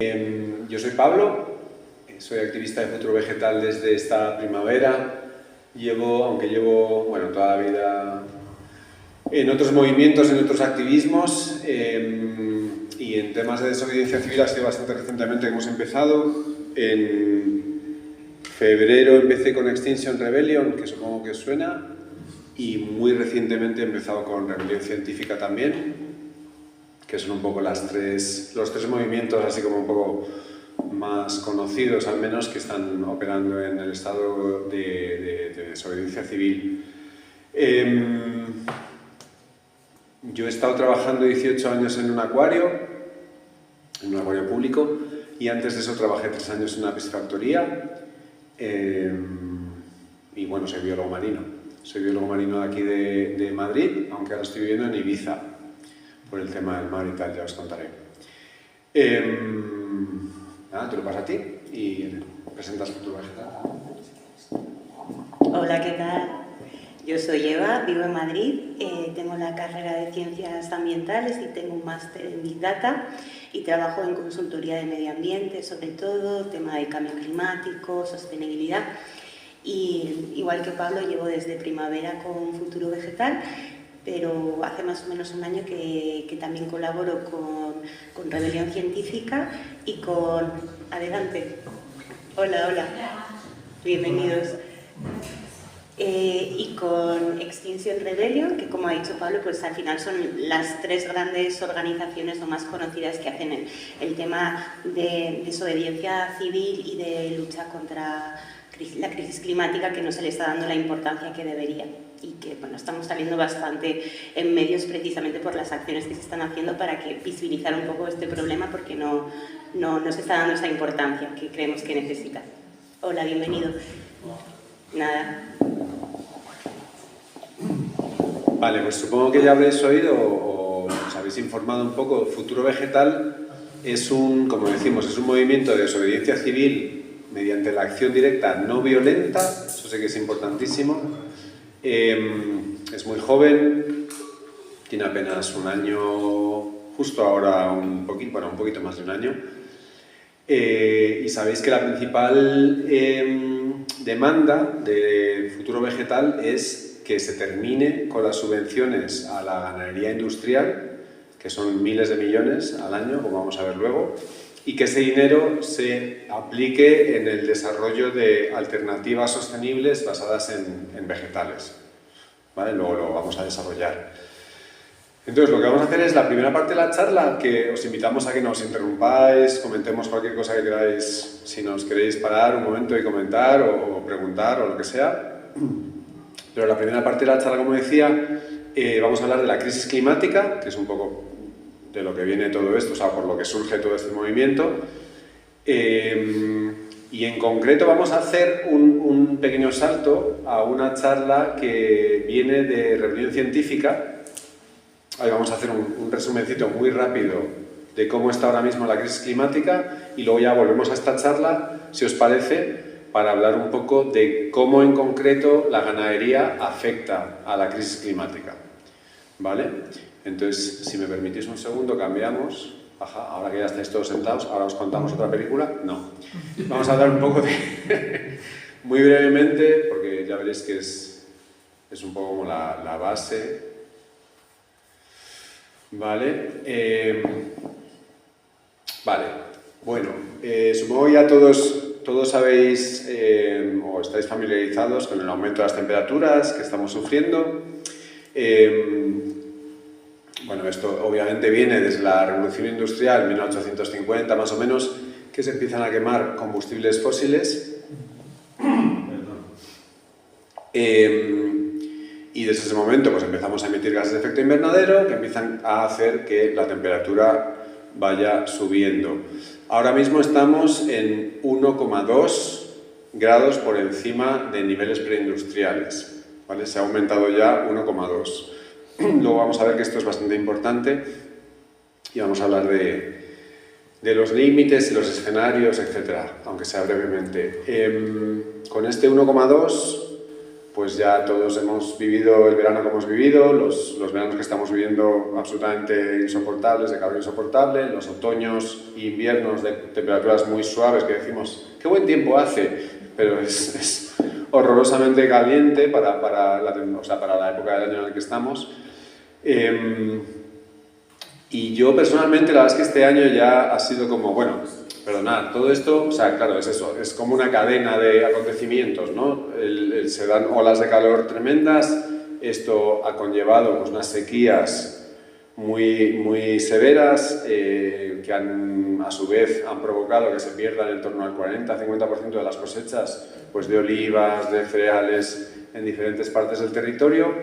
Yo soy Pablo, soy activista de Futuro Vegetal desde esta primavera. Aunque llevo toda la vida en otros movimientos, en otros activismos, y en temas de desobediencia civil ha sido bastante recientemente que hemos empezado. En febrero empecé con Extinction Rebellion, que supongo que os suena, y muy recientemente he empezado con Rebelión Científica también, que son un poco los tres movimientos así como un poco más conocidos, al menos, que están operando en el estado de desobediencia civil. Yo he estado trabajando 18 años en un acuario público, y antes de eso trabajé 3 años en una piscifactoría, y bueno, soy biólogo marino. Soy biólogo marino de aquí de Madrid, aunque ahora estoy viviendo en Ibiza, por el tema del mar y tal, ya os contaré. Nada, te lo paso a ti y presentas Futuro Vegetal. Hola, ¿qué tal? Yo soy Eva, vivo en Madrid, tengo la carrera de Ciencias Ambientales y tengo un máster en Big Data y trabajo en consultoría de medio ambiente, sobre todo, tema de cambio climático, sostenibilidad. Y igual que Pablo, llevo desde primavera con Futuro Vegetal, pero hace más o menos un año que también colaboro con Rebelión Científica y con... Adelante. Hola. Bienvenidos. Y con Extinction Rebellion, que como ha dicho Pablo, pues al final son las 3 grandes organizaciones o más conocidas que hacen el tema de desobediencia civil y de lucha contra la crisis climática, que no se le está dando la importancia que debería, y que estamos saliendo bastante en medios precisamente por las acciones que se están haciendo para visibilizar un poco este problema, porque no se está dando esa importancia que creemos que necesita. Hola, bienvenido. Nada. Vale, pues supongo que ya habréis oído o os habéis informado un poco. Futuro Vegetal es como decimos, es un movimiento de desobediencia civil mediante la acción directa no violenta. Eso sé que es importantísimo. Es muy joven, tiene apenas un año, justo ahora un poquito más de un año. Y sabéis que la principal demanda de Futuro Vegetal es que se termine con las subvenciones a la ganadería industrial, que son miles de millones al año, como vamos a ver luego, y que ese dinero se aplique en el desarrollo de alternativas sostenibles basadas en vegetales. ¿Vale? Luego lo vamos a desarrollar. Entonces, lo que vamos a hacer es la primera parte de la charla, que os invitamos a que nos interrumpáis, comentemos cualquier cosa que queráis, si nos queréis parar un momento y comentar o preguntar o lo que sea. Pero la primera parte de la charla, como decía, vamos a hablar de la crisis climática, que es un poco de lo que viene todo esto, o sea, por lo que surge todo este movimiento. Y en concreto vamos a hacer un pequeño salto a una charla que viene de Rebelión Científica. Ahí vamos a hacer un resumencito muy rápido de cómo está ahora mismo la crisis climática, y luego ya volvemos a esta charla, si os parece, para hablar un poco de cómo en concreto la ganadería afecta a la crisis climática. ¿Vale? Entonces, si me permitís un segundo, cambiamos. Ahora que ya estáis todos sentados, ahora os contamos otra película. No. Vamos a hablar un poco muy brevemente, porque ya veréis que es un poco como la base. Vale. Bueno, supongo que ya todos sabéis o estáis familiarizados con el aumento de las temperaturas que estamos sufriendo. Bueno, esto obviamente viene desde la Revolución Industrial, 1850 más o menos, que se empiezan a quemar combustibles fósiles. Y desde ese momento pues empezamos a emitir gases de efecto invernadero que empiezan a hacer que la temperatura vaya subiendo. Ahora mismo estamos en 1,2 grados por encima de niveles preindustriales, ¿vale? Se ha aumentado ya 1,2. Luego vamos a ver que esto es bastante importante y vamos a hablar de los límites y los escenarios, etcétera, aunque sea brevemente. Con este 1,2, pues ya todos hemos vivido el verano que hemos vivido, los veranos que estamos viviendo absolutamente insoportables, de calor insoportable, los otoños e inviernos de temperaturas muy suaves que decimos, qué buen tiempo hace, pero es horrorosamente caliente para la época del año en el que estamos. Y yo personalmente, la verdad es que este año ya ha sido como, bueno, perdonad, todo esto, o sea, claro, es eso, es como una cadena de acontecimientos, ¿no? Se dan olas de calor tremendas, esto ha conllevado pues, unas sequías muy severas que a su vez han provocado que se pierdan en torno al 40-50% de las cosechas pues, de olivas, de cereales en diferentes partes del territorio,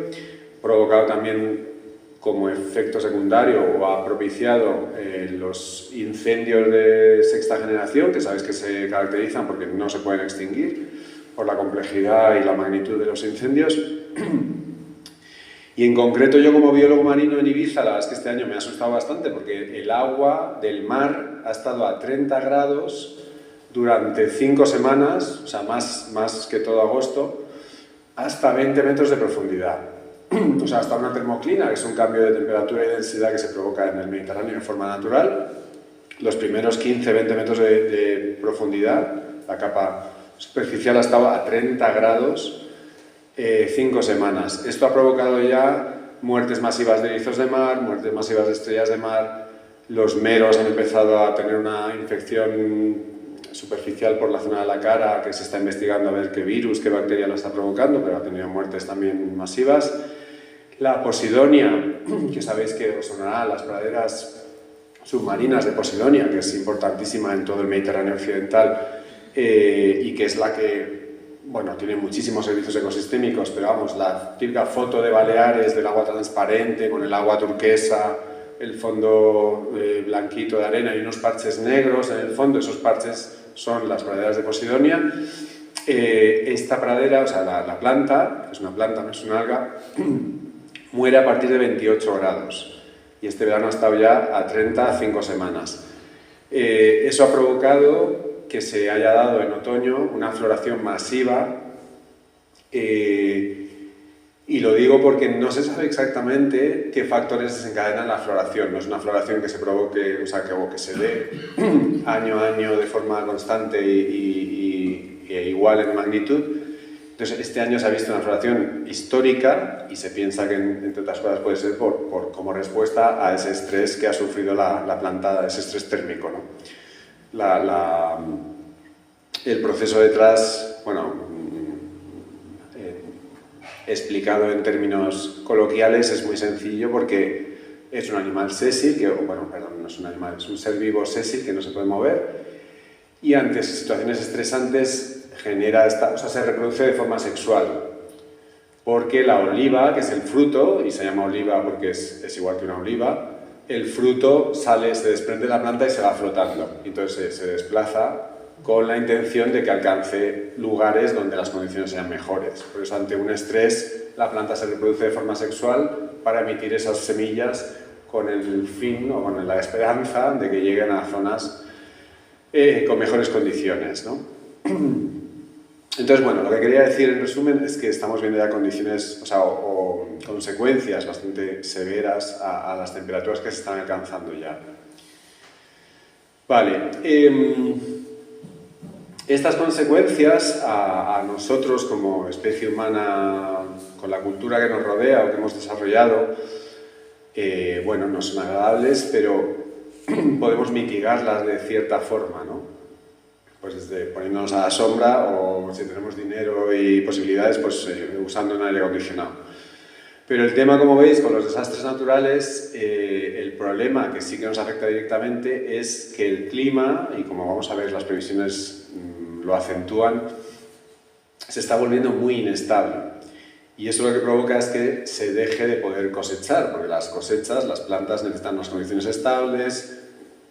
provocado también como efecto secundario o ha propiciado los incendios de sexta generación, que sabéis que se caracterizan porque no se pueden extinguir por la complejidad y la magnitud de los incendios. Y en concreto yo como biólogo marino en Ibiza, la verdad es que este año me ha asustado bastante porque el agua del mar ha estado a 30 grados durante 5 semanas, o sea, más que todo agosto, hasta 20 metros de profundidad. O sea, hasta una termoclina, que es un cambio de temperatura y densidad que se provoca en el Mediterráneo de forma natural. Los primeros 15-20 metros de profundidad, la capa superficial estaba a 30 grados 5 semanas. Esto ha provocado ya muertes masivas de erizos de mar, muertes masivas de estrellas de mar, los meros han empezado a tener una infección superficial por la zona de la cara que se está investigando a ver qué virus, qué bacteria la está provocando, pero ha tenido muertes también masivas. La Posidonia, que sabéis que os sonará, las praderas submarinas de Posidonia, que es importantísima en todo el Mediterráneo occidental y que es la que, bueno, tiene muchísimos servicios ecosistémicos, pero vamos, la típica foto de Baleares del agua transparente con el agua turquesa, el fondo blanquito de arena y unos parches negros en el fondo, esos parches son las praderas de Posidonia. Esta pradera, o sea, la planta, que es una planta, no es una alga, muere a partir de 28 grados y este verano ha estado ya a 5 semanas. Eso ha provocado que se haya dado en otoño una floración masiva y lo digo porque no se sabe exactamente qué factores desencadenan la floración. No es una floración que se provoque, o sea, que se dé año a año de forma constante e igual en magnitud. Entonces, este año se ha visto una floración histórica y se piensa que, entre otras cosas, puede ser como respuesta a ese estrés que ha sufrido la planta, ese estrés térmico, ¿no? El proceso detrás, bueno, explicado en términos coloquiales, es muy sencillo porque es un animal sésil, no es un animal, es un ser vivo sésil que no se puede mover y ante situaciones estresantes se reproduce de forma sexual, porque la oliva, que es el fruto, y se llama oliva porque es igual que una oliva, el fruto se desprende de la planta y se va flotando, entonces se desplaza con la intención de que alcance lugares donde las condiciones sean mejores. Por eso, ante un estrés, la planta se reproduce de forma sexual para emitir esas semillas con el fin o con la esperanza de que lleguen a zonas con mejores condiciones, ¿no? Entonces, bueno, lo que quería decir en resumen es que estamos viendo ya condiciones, o consecuencias bastante severas a las temperaturas que se están alcanzando ya. Vale, estas consecuencias a nosotros como especie humana, con la cultura que nos rodea o que hemos desarrollado, bueno, no son agradables, pero podemos mitigarlas de cierta forma, ¿no? Pues desde poniéndonos a la sombra o si tenemos dinero y posibilidades, pues usando un aire acondicionado. Pero el tema, como veis, con los desastres naturales, el problema que sí que nos afecta directamente es que el clima, y como vamos a ver las previsiones lo acentúan, se está volviendo muy inestable. Y eso lo que provoca es que se deje de poder cosechar, porque las cosechas, las plantas necesitan unas condiciones estables,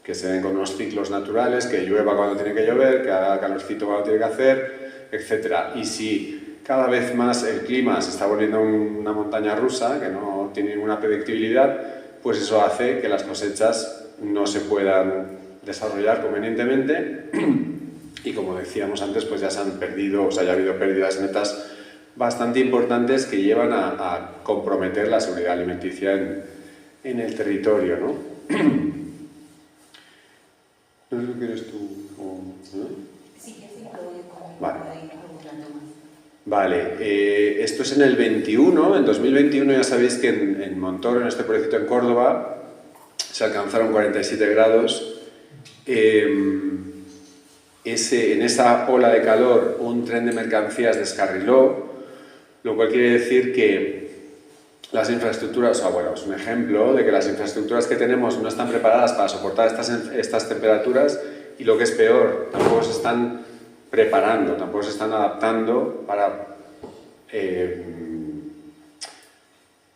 que se den con unos ciclos naturales, que llueva cuando tiene que llover, que haga calorcito cuando tiene que hacer, etc. Y si cada vez más el clima se está volviendo una montaña rusa, que no tiene ninguna predictibilidad, pues eso hace que las cosechas no se puedan desarrollar convenientemente y, como decíamos antes, pues ya se han perdido, o sea, ya ha habido pérdidas netas bastante importantes que llevan a comprometer la seguridad alimenticia en el territorio, ¿no? No sé lo que eres tú. ¿No? Sí, yo sí lo voy a Vale. más. Vale, esto es en el 21, en 2021 ya sabéis que en Montoro, en este proyecto en Córdoba, se alcanzaron 47 grados. En esa ola de calor un tren de mercancías descarriló, lo cual quiere decir que las infraestructuras, bueno, es un ejemplo de que las infraestructuras que tenemos no están preparadas para soportar estas temperaturas y lo que es peor, tampoco se están preparando, tampoco se están adaptando para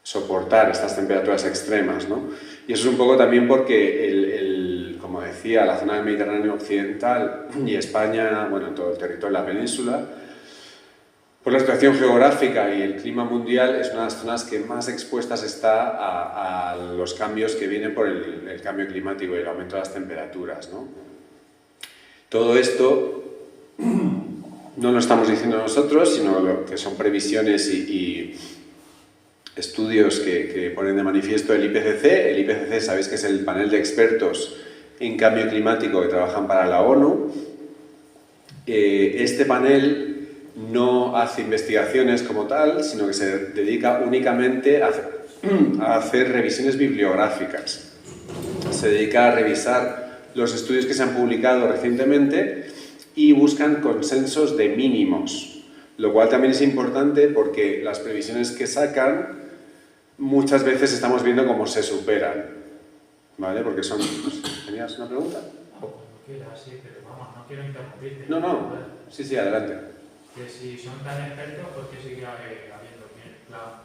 soportar estas temperaturas extremas, ¿no? Y eso es un poco también porque, como decía, la zona del Mediterráneo occidental y España, bueno, todo el territorio de la península, por la situación geográfica y el clima mundial, es una de las zonas que más expuestas está a los cambios que vienen por el cambio climático y el aumento de las temperaturas, ¿no? Todo esto no lo estamos diciendo nosotros, sino que son previsiones y estudios que ponen de manifiesto el IPCC. El IPCC, sabéis que es el panel de expertos en cambio climático que trabajan para la ONU. Este panel no hace investigaciones como tal, sino que se dedica únicamente a hacer revisiones bibliográficas. Se dedica a revisar los estudios que se han publicado recientemente y buscan consensos de mínimos, lo cual también es importante porque las previsiones que sacan muchas veces estamos viendo cómo se superan, ¿vale? Porque son... ¿Tenías una pregunta? No, cuando quieras, sí, pero vamos, no quiero interrumpirte. No, sí, adelante. Que si son tan expertos, ¿por qué sigue habiendo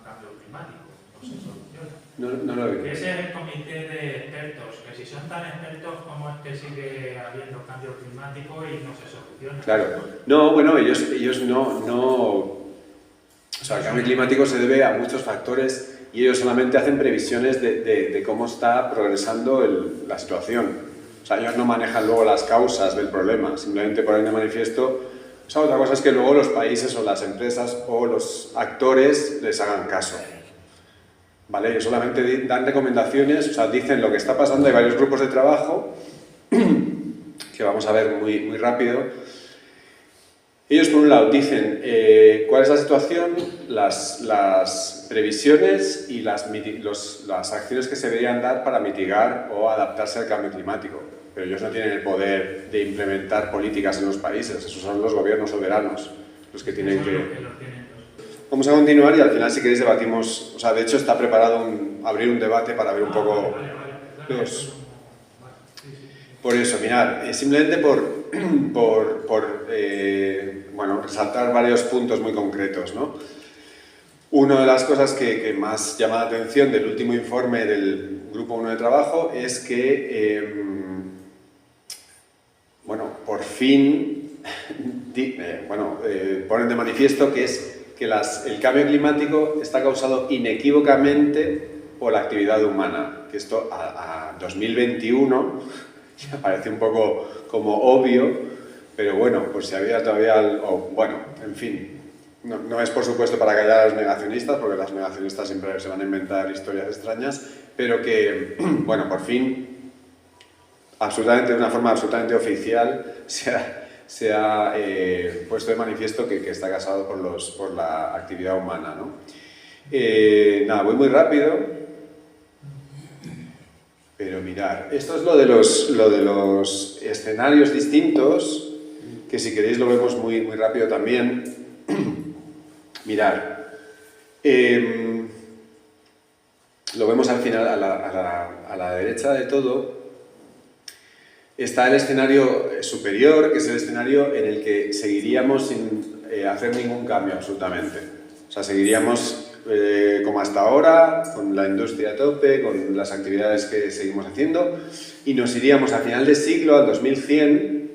cambio climático? No se soluciona. No lo Que veo. ese es el comité de expertos, que si son tan expertos, ¿cómo es que sigue habiendo cambio climático y no se soluciona? Claro. No, bueno, ellos no... O sea, el cambio climático se debe a muchos factores y ellos solamente hacen previsiones de cómo está progresando la situación. O sea, ellos no manejan luego las causas del problema, simplemente ponen de manifiesto. O sea, otra cosa es que luego los países o las empresas o los actores les hagan caso. ¿Vale? Ellos solamente dan recomendaciones, o sea, dicen lo que está pasando. Hay varios grupos de trabajo que vamos a ver muy rápido. Ellos, por un lado, dicen cuál es la situación, las previsiones y las acciones que se deberían dar para mitigar o adaptarse al cambio climático. Pero ellos no tienen el poder de implementar políticas en los países, esos son los gobiernos soberanos los que tienen que... Vamos a continuar y al final, si queréis, debatimos. O sea, de hecho, está preparado abrir un debate para ver un poco los... Por eso, mirad, simplemente bueno, resaltar varios puntos muy concretos, ¿no? Una de las cosas que más llama la atención del último informe del Grupo 1 de Trabajo es que, bueno, por fin, ponen de manifiesto que el cambio climático está causado inequívocamente por la actividad humana, que esto a 2021 ya parece un poco como obvio, pero bueno, pues si había todavía, en fin, no es por supuesto para callar a los negacionistas, porque los negacionistas siempre se van a inventar historias extrañas, pero que, bueno, por fin, de una forma absolutamente oficial, se ha puesto de manifiesto que está causado por la actividad humana, ¿no? Nada, voy muy rápido. Pero mirad, esto es lo de los escenarios distintos, que si queréis lo vemos muy rápido también. Mirad, lo vemos al final, a la derecha de todo, está el escenario superior, que es el escenario en el que seguiríamos sin hacer ningún cambio absolutamente. O sea, seguiríamos como hasta ahora, con la industria a tope, con las actividades que seguimos haciendo, y nos iríamos a final de siglo, al 2100.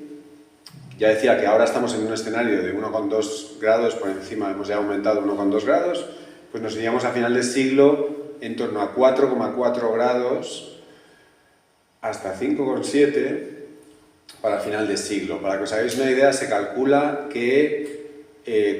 Ya decía que ahora estamos en un escenario de 1,2 grados por encima, hemos ya aumentado 1,2 grados, pues nos iríamos a final de siglo en torno a 4,4 grados hasta 5,7 para final de siglo. Para que os hagáis una idea, se calcula que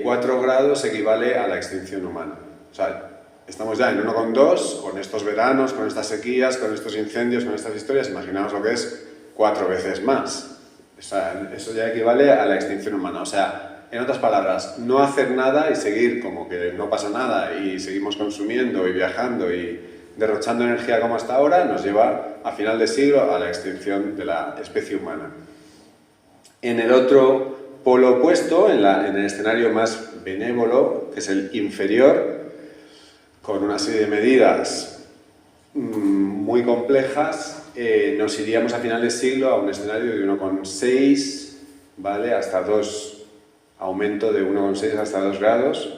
4 grados equivale a la extinción humana. O sea, estamos ya en 1,2, con estos veranos, con estas sequías, con estos incendios, con estas historias, imaginaos lo que es 4 veces más. O sea, eso ya equivale a la extinción humana. O sea, en otras palabras, no hacer nada y seguir como que no pasa nada y seguimos consumiendo y viajando y derrochando energía como hasta ahora, nos lleva a final de siglo a la extinción de la especie humana. En el otro polo opuesto, en el escenario más benévolo, que es el inferior, con una serie de medidas muy complejas, nos iríamos a final de siglo a un escenario de 1,6, ¿vale? Hasta 2, aumento de 1,6 hasta 2 grados.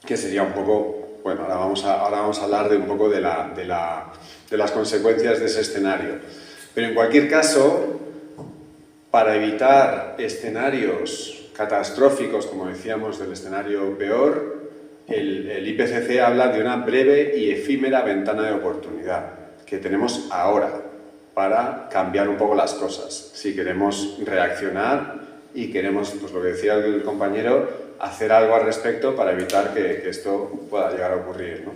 Que sería un poco, bueno, ahora vamos a hablar de un poco de las consecuencias de ese escenario. Pero en cualquier caso, para evitar escenarios catastróficos, como decíamos, del escenario peor, el IPCC habla de una breve y efímera ventana de oportunidad que tenemos ahora para cambiar un poco las cosas. Si queremos reaccionar y queremos, pues lo que decía el compañero, hacer algo al respecto para evitar que esto pueda llegar a ocurrir, ¿no?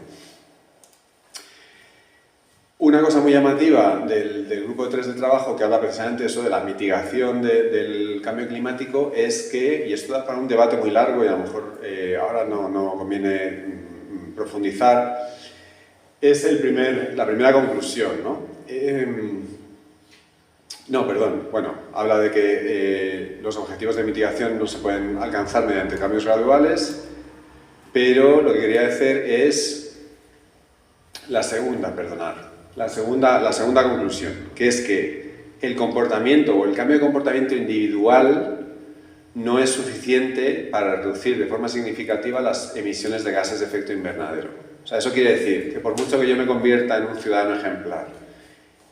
Una cosa muy llamativa del grupo 3 de trabajo que habla precisamente de eso, de la mitigación del cambio climático, es que, y esto da para un debate muy largo y a lo mejor ahora no conviene profundizar, es la primera conclusión, ¿no? Habla de que los objetivos de mitigación no se pueden alcanzar mediante cambios graduales, pero lo que quería hacer es la segunda conclusión, que es que el comportamiento o el cambio de comportamiento individual no es suficiente para reducir de forma significativa las emisiones de gases de efecto invernadero. O sea, eso quiere decir que por mucho que yo me convierta en un ciudadano ejemplar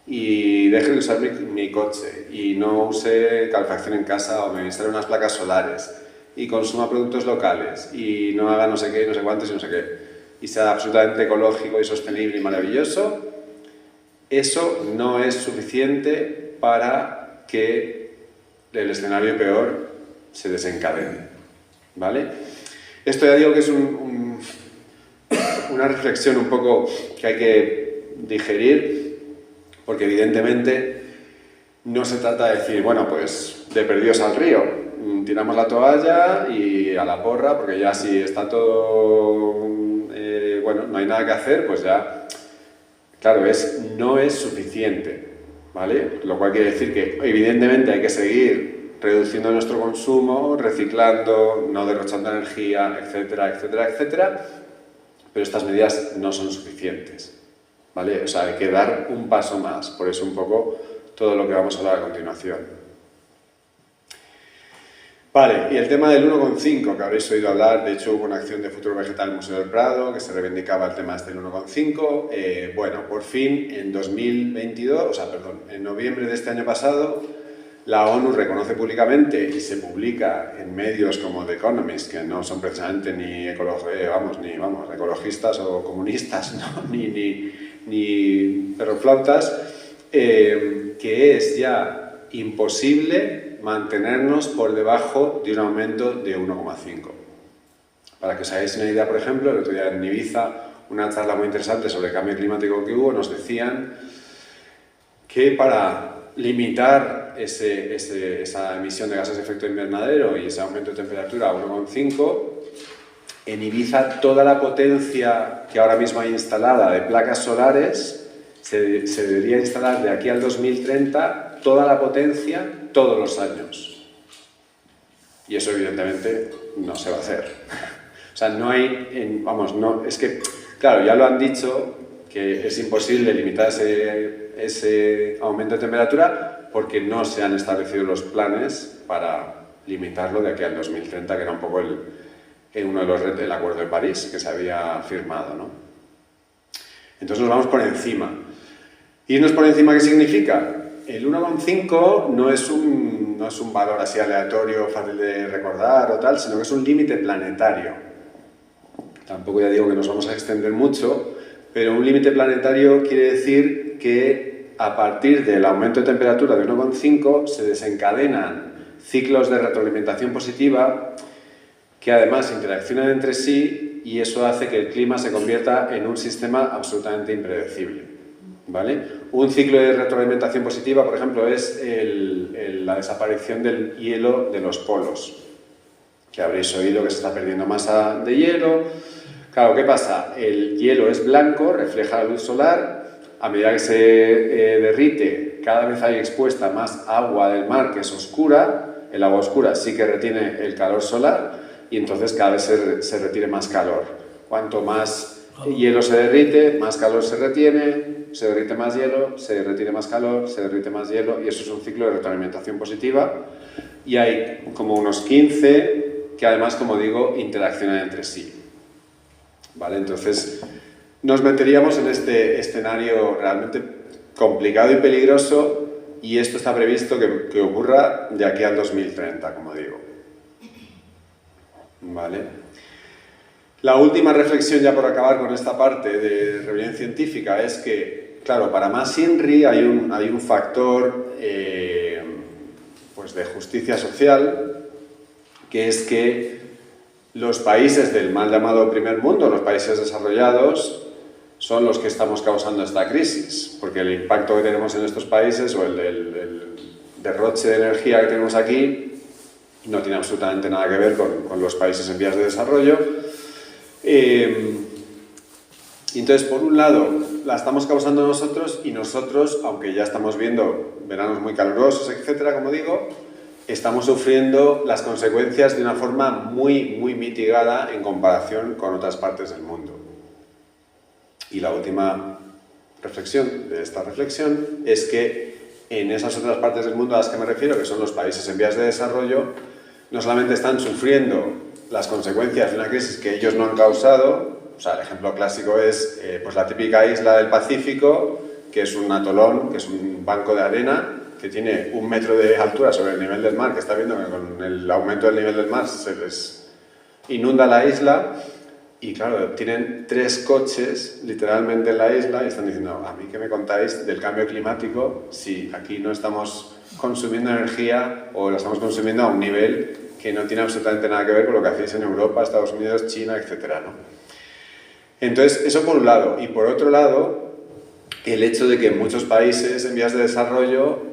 y deje de usar mi coche y no use calefacción en casa o me instale unas placas solares y consuma productos locales y no haga no sé qué, no sé cuántos y no sé qué, y sea absolutamente ecológico y sostenible y maravilloso, eso no es suficiente para que el escenario peor se desencadene, ¿vale? Esto ya digo que es una reflexión un poco que hay que digerir, porque evidentemente no se trata de decir, bueno, pues de perdidos al río, tiramos la toalla y a la porra, porque ya si está todo, no hay nada que hacer, pues ya, claro, no es suficiente, ¿vale? Lo cual quiere decir que evidentemente hay que seguir reduciendo nuestro consumo, reciclando, no derrochando energía, etcétera, etcétera, etcétera, pero estas medidas no son suficientes, ¿vale? O sea, hay que dar un paso más, por eso un poco todo lo que vamos a hablar a continuación. Vale, y el tema del 1,5 que habréis oído hablar, de hecho hubo una acción de Futuro Vegetal en el Museo del Prado que se reivindicaba el tema del 1,5. Por fin en en noviembre de este año pasado, la ONU reconoce públicamente y se publica en medios como The Economist, que no son precisamente ni ecologistas o comunistas, ¿no? ni perroflautas, que es ya imposible mantenernos por debajo de un aumento de 1,5. Para que os hagáis una idea, por ejemplo, el otro día en Ibiza, una charla muy interesante sobre el cambio climático que hubo, nos decían que para limitar esa emisión de gases de efecto invernadero y ese aumento de temperatura a 1,5, en Ibiza toda la potencia que ahora mismo hay instalada de placas solares se debería instalar de aquí al 2030 toda la potencia todos los años. Y eso evidentemente no se va a hacer. O sea, no hay... es que, claro, ya lo han dicho, que es imposible limitar ese aumento de temperatura porque no se han establecido los planes para limitarlo de aquí al 2030, que era un poco uno de los retos del Acuerdo de París que se había firmado, ¿no? Entonces nos vamos por encima. ¿Irnos por encima qué significa? El 1,5 no es un valor así aleatorio, fácil de recordar o tal, sino que es un límite planetario. Tampoco ya digo que nos vamos a extender mucho, pero un límite planetario quiere decir que a partir del aumento de temperatura de 1,5 se desencadenan ciclos de retroalimentación positiva que además interaccionan entre sí y eso hace que el clima se convierta en un sistema absolutamente impredecible, ¿vale? Un ciclo de retroalimentación positiva, por ejemplo, es la desaparición del hielo de los polos, que habréis oído que se está perdiendo masa de hielo. Claro, ¿qué pasa? El hielo es blanco, refleja la luz solar, a medida que se derrite, cada vez hay expuesta más agua del mar que es oscura, el agua oscura sí que retiene el calor solar y entonces cada vez se retiene más calor. Cuanto más hielo se derrite, más calor se retiene, se derrite más hielo, se retiene más calor, se derrite más hielo y eso es un ciclo de retroalimentación positiva y hay como unos 15 que además, como digo, interaccionan entre sí. ¿Vale? Entonces, nos meteríamos en este escenario realmente complicado y peligroso y esto está previsto que ocurra de aquí al 2030, como digo. ¿Vale? La última reflexión, ya por acabar con esta parte de revelación científica, es que, claro, para más INRI hay un factor pues de justicia social, que es que los países del mal llamado primer mundo, los países desarrollados, son los que estamos causando esta crisis, porque el impacto que tenemos en estos países o el derroche de energía que tenemos aquí no tiene absolutamente nada que ver con los países en vías de desarrollo. Entonces, por un lado, la estamos causando nosotros y nosotros, aunque ya estamos viendo veranos muy calurosos, etcétera, como digo, estamos sufriendo las consecuencias de una forma muy, muy mitigada en comparación con otras partes del mundo. Y la última reflexión de esta reflexión es que en esas otras partes del mundo a las que me refiero, que son los países en vías de desarrollo, no solamente están sufriendo las consecuencias de una crisis que ellos no han causado, o sea, el ejemplo clásico es pues la típica isla del Pacífico, que es un atolón, que es un banco de arena, que tiene 1 metro de altura sobre el nivel del mar, que está viendo que con el aumento del nivel del mar se les inunda la isla, y claro, tienen 3 coches literalmente en la isla y están diciendo, a mí qué me contáis del cambio climático si aquí no estamos consumiendo energía o la estamos consumiendo a un nivel que no tiene absolutamente nada que ver con lo que hacéis en Europa, Estados Unidos, China, etcétera, ¿no? Entonces, eso por un lado. Y por otro lado, el hecho de que en muchos países en vías de desarrollo,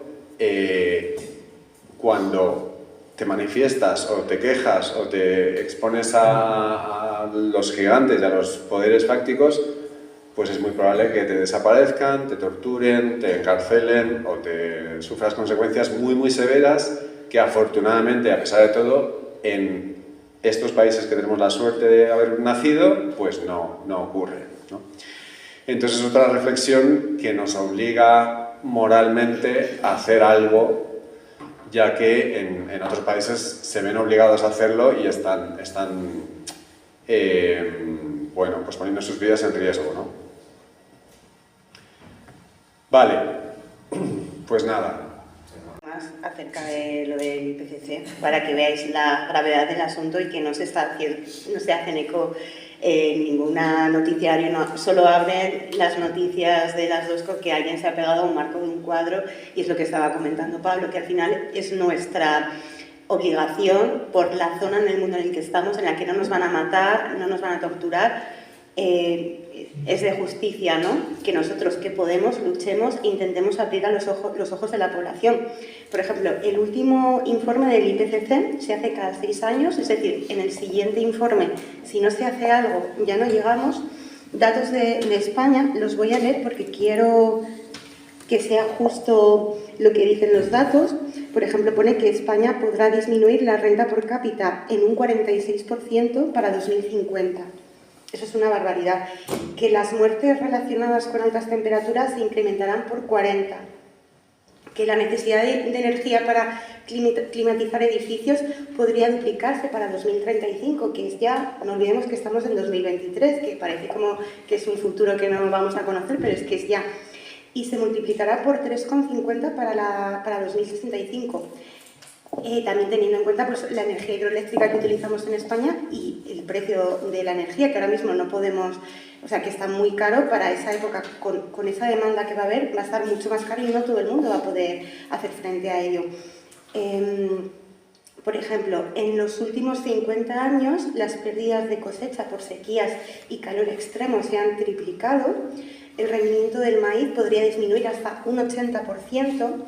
cuando te manifiestas o te quejas o te expones a los gigantes y a los poderes fácticos, pues es muy probable que te desaparezcan, te torturen, te encarcelen o te sufras consecuencias muy, muy severas que afortunadamente, a pesar de todo, en estos países que tenemos la suerte de haber nacido, pues no ocurre, ¿no? Entonces es otra reflexión que nos obliga moralmente a hacer algo, ya que en otros países se ven obligados a hacerlo y están bueno, pues poniendo sus vidas en riesgo, ¿no? Vale, pues nada. Más acerca de lo del IPCC, para que veáis la gravedad del asunto y que no se hacen eco en ninguna noticiario, no, solo abren las noticias de las dos que alguien se ha pegado a un marco de un cuadro, y es lo que estaba comentando Pablo, que al final es nuestra obligación, por la zona en el mundo en el que estamos, en la que no nos van a matar, no nos van a torturar, es de justicia, ¿no?, que nosotros que podemos luchemos e intentemos abrir a los ojos de la población. Por ejemplo, el último informe del IPCC se hace cada 6 años, es decir, en el siguiente informe, si no se hace algo, ya no llegamos. Datos de España, los voy a leer porque quiero que sea justo lo que dicen los datos. Por ejemplo, pone que España podrá disminuir la renta por cápita en un 46% para 2050. Eso es una barbaridad. Que las muertes relacionadas con altas temperaturas se incrementarán por 40. Que la necesidad de energía para climatizar edificios podría duplicarse para 2035, que es ya, no olvidemos que estamos en 2023, que parece como que es un futuro que no vamos a conocer, pero es que es ya. Y se multiplicará por 3,50 para 2065. También teniendo en cuenta pues, la energía hidroeléctrica que utilizamos en España y el precio de la energía, que ahora mismo no podemos, o sea, que está muy caro para esa época, con esa demanda que va a haber, va a estar mucho más caro y no todo el mundo va a poder hacer frente a ello. Por ejemplo, en los últimos 50 años, las pérdidas de cosecha por sequías y calor extremo se han triplicado, el rendimiento del maíz podría disminuir hasta un 80%,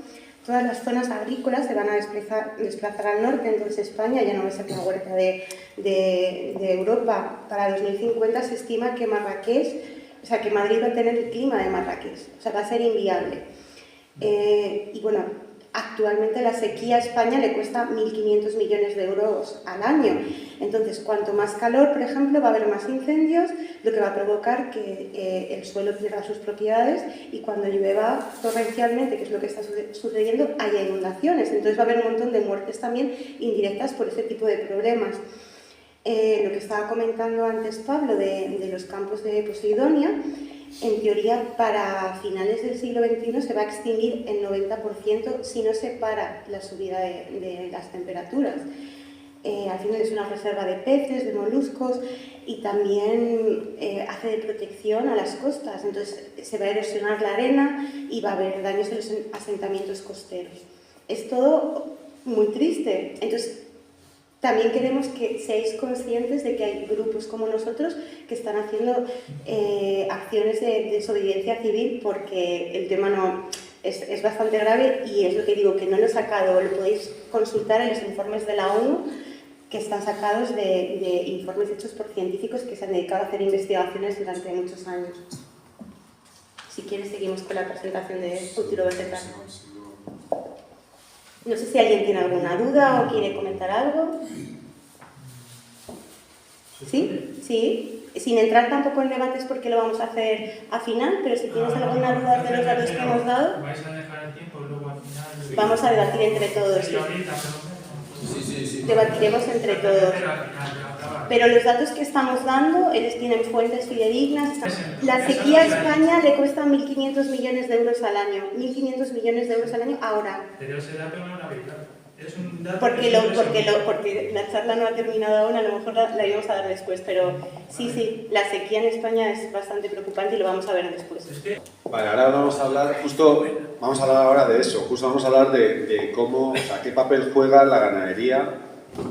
todas las zonas agrícolas se van a desplazar al norte, entonces España ya no va a ser la huerta de Europa. Para 2050 se estima que Marrakech, o sea, que Madrid va a tener el clima de Marrakech, o sea, va a ser inviable. Y bueno, actualmente la sequía a España le cuesta 1.500 millones de euros al año. Entonces, cuanto más calor, por ejemplo, va a haber más incendios, lo que va a provocar que el suelo pierda sus propiedades y cuando llueva torrencialmente, que es lo que está sucediendo, haya inundaciones. Entonces va a haber un montón de muertes también indirectas por ese tipo de problemas. Lo que estaba comentando antes Pablo de los campos de Posidonia, en teoría para finales del siglo XXI se va a extinguir el 90% si no se para la subida de las temperaturas. Al final es una reserva de peces, de moluscos y también hace de protección a las costas, entonces se va a erosionar la arena y va a haber daños en los asentamientos costeros. Es todo muy triste, entonces también queremos que seáis conscientes de que hay grupos como nosotros que están haciendo acciones de desobediencia civil porque el tema no es bastante grave y es lo que digo, que no lo he sacado, lo podéis consultar en los informes de la ONU que están sacados de informes hechos por científicos que se han dedicado a hacer investigaciones durante muchos años. Si quieres seguimos con la presentación de Futuro Vegetal. No sé si alguien tiene alguna duda o quiere comentar algo. ¿Sí? Sí. Sin entrar tampoco en debates porque lo vamos a hacer a final, pero si tienes alguna duda de los datos que hemos dado... ¿Vais a dejar el tiempo luego al final? Vamos a debatir entre todos. Sí. Debatiremos entre todos. Pero los datos que estamos dando, ellos tienen fuentes fidedignas. La sequía a España le cuesta 1.500 millones de euros al año. 1.500 millones de euros al año ahora. Pero ese dato no lo habéis dado. Es un dato porque la charla no ha terminado aún, a lo mejor la íbamos a dar después, pero sí, la sequía en España es bastante preocupante y lo vamos a ver después. Vale, ahora vamos a hablar ahora de eso, justo vamos a hablar de cómo, o sea, qué papel juega la ganadería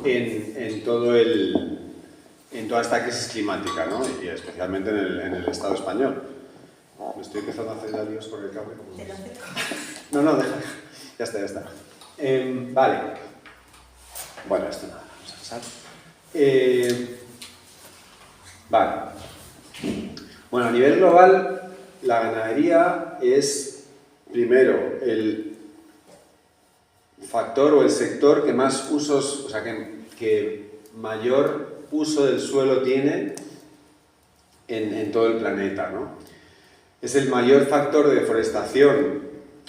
en toda esta crisis climática, ¿no? Y especialmente en el Estado español. Me estoy empezando a hacer ya líos con el cable. No, deja. Ya está. Vale. Bueno, esto nada, vamos a pasar. Vale. Bueno, a nivel global, la ganadería es, primero, el factor o el sector que más usos, o sea, que mayor uso del suelo tiene en todo el planeta, ¿no? Es el mayor factor de deforestación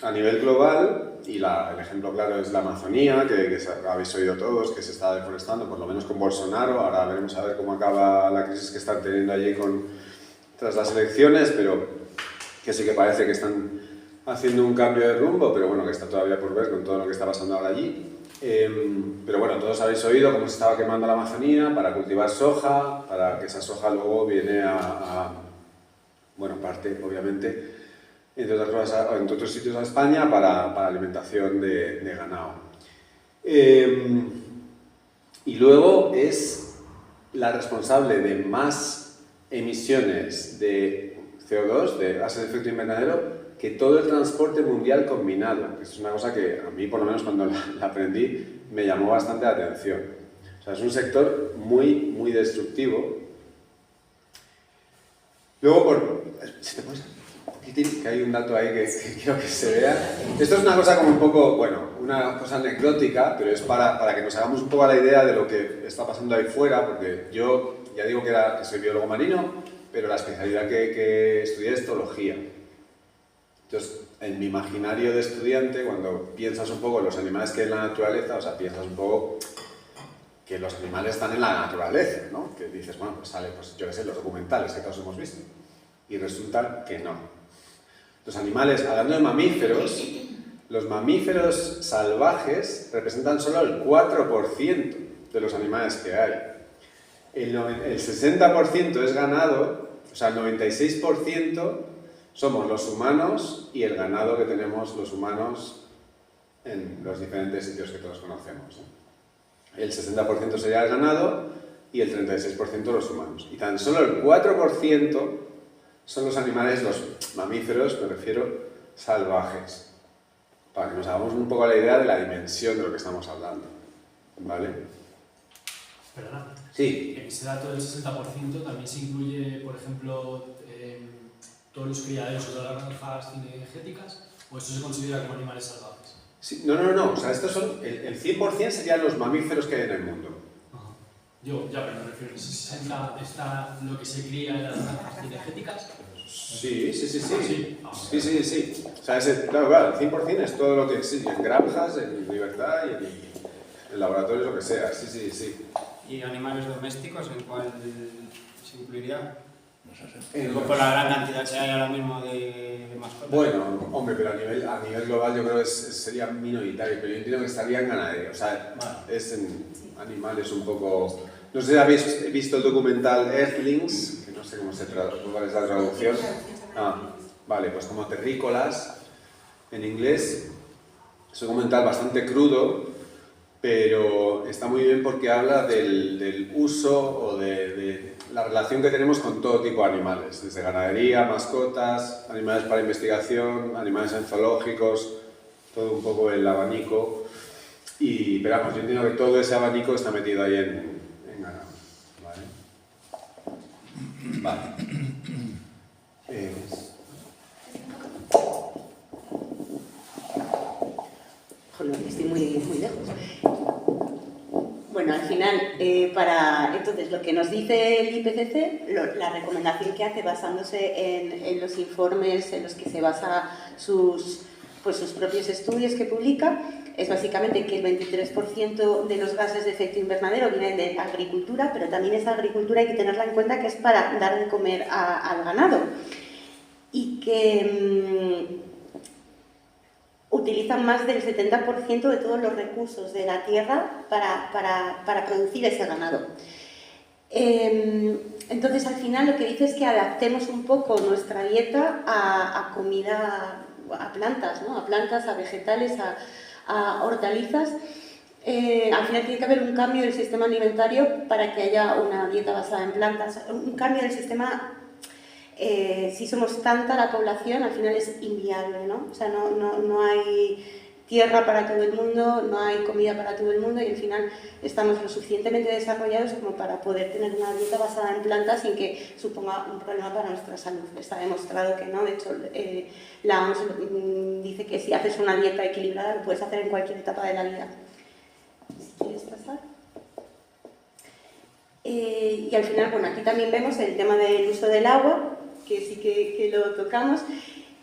a nivel global y el ejemplo claro es la Amazonía, que habéis oído todos, que se está deforestando, por lo menos con Bolsonaro. Ahora veremos a ver cómo acaba la crisis que están teniendo allí tras las elecciones, pero que sí que parece que están haciendo un cambio de rumbo, pero bueno, que está todavía por ver con todo lo que está pasando ahora allí. Pero bueno, todos habéis oído cómo se estaba quemando la Amazonía para cultivar soja, para que esa soja luego viene bueno, parte, obviamente, entre otros sitios a España para alimentación de ganado. Y luego es la responsable de más emisiones de CO2, de gases de efecto invernadero, que todo el transporte mundial combinado, que es una cosa que a mí, por lo menos cuando la aprendí, me llamó bastante la atención. O sea, es un sector muy destructivo. Luego, si te puedes... que hay un dato ahí que quiero que se vea. Esto es una cosa como un poco, bueno, una cosa anecdótica, pero es para que nos hagamos un poco la idea de lo que está pasando ahí fuera, porque yo ya digo que soy biólogo marino, pero la especialidad que estudié es zoología. Entonces, en mi imaginario de estudiante, cuando piensas un poco en los animales que hay en la naturaleza, o sea, piensas un poco que los animales están en la naturaleza, ¿no? Que dices, bueno, pues sale, pues yo qué sé, los documentales que todos hemos visto. Y resulta que no. Los animales, hablando de mamíferos, Los mamíferos salvajes representan solo el 4% de los animales que hay. El 60% es ganado, o sea, el 96% somos los humanos y el ganado que tenemos los humanos en los diferentes sitios que todos conocemos, ¿eh? El 60% sería el ganado y el 36% los humanos. Y tan solo el 4% son los animales, los mamíferos, me refiero, salvajes. Para que nos hagamos un poco la idea de la dimensión de lo que estamos hablando. ¿Vale? Perdona. Sí. En ese dato del 60% también se incluye, por ejemplo, todos los criaderos o todas las granjas cinegéticas, o esto se considera como animales salvajes. Sí, no. O sea, estos son, el 100% serían los mamíferos que hay en el mundo. Ajá. Yo, ya, pero me refiero, ¿en ese 60 está lo que se cría en las granjas cinegéticas? Sí. Sí. Sí. O sea, claro, el 100% es todo lo que existe en granjas, en libertad y en laboratorios, lo que sea. Sí. ¿Y animales domésticos en cuál se incluiría? En Por la gran cantidad que hay ahora mismo de mascotas. Bueno, hombre, pero a nivel global yo creo que sería minoritario, pero yo entiendo que estaría en ganadería. O sea, es en animales un poco... No sé si habéis visto el documental Earthlings, que no sé cómo se traduce, cuál es la traducción. Vale, pues como terrícolas en inglés. Es un documental bastante crudo, pero está muy bien porque habla del uso o de la relación que tenemos con todo tipo de animales, desde ganadería, mascotas, animales para investigación, animales en zoológicos, todo un poco el abanico. Pero vamos, yo entiendo que todo ese abanico está metido ahí en ganado. Vale. Joder, estoy muy lejos. Bueno, al final, entonces, lo que nos dice el IPCC, la recomendación que hace basándose en los informes en los que se basa sus propios estudios que publica, es básicamente que el 23% de los gases de efecto invernadero vienen de agricultura, pero también esa agricultura hay que tenerla en cuenta que es para dar de comer al ganado. Y que utilizan más del 70% de todos los recursos de la tierra para producir ese ganado. Entonces, al final, lo que dice es que adaptemos un poco nuestra dieta a comida, a plantas, ¿no? A plantas, a vegetales, a hortalizas. Al final tiene que haber un cambio del sistema alimentario para que haya una dieta basada en plantas, un cambio del sistema. Si somos tanta la población, al final es inviable, ¿no? O sea, no hay tierra para todo el mundo, no hay comida para todo el mundo y al final estamos lo suficientemente desarrollados como para poder tener una dieta basada en plantas sin que suponga un problema para nuestra salud. Está demostrado que no, de hecho la OMS dice que si haces una dieta equilibrada lo puedes hacer en cualquier etapa de la vida. Si quieres pasar. Y al final, bueno, aquí también vemos el tema del uso del agua, que sí que lo tocamos.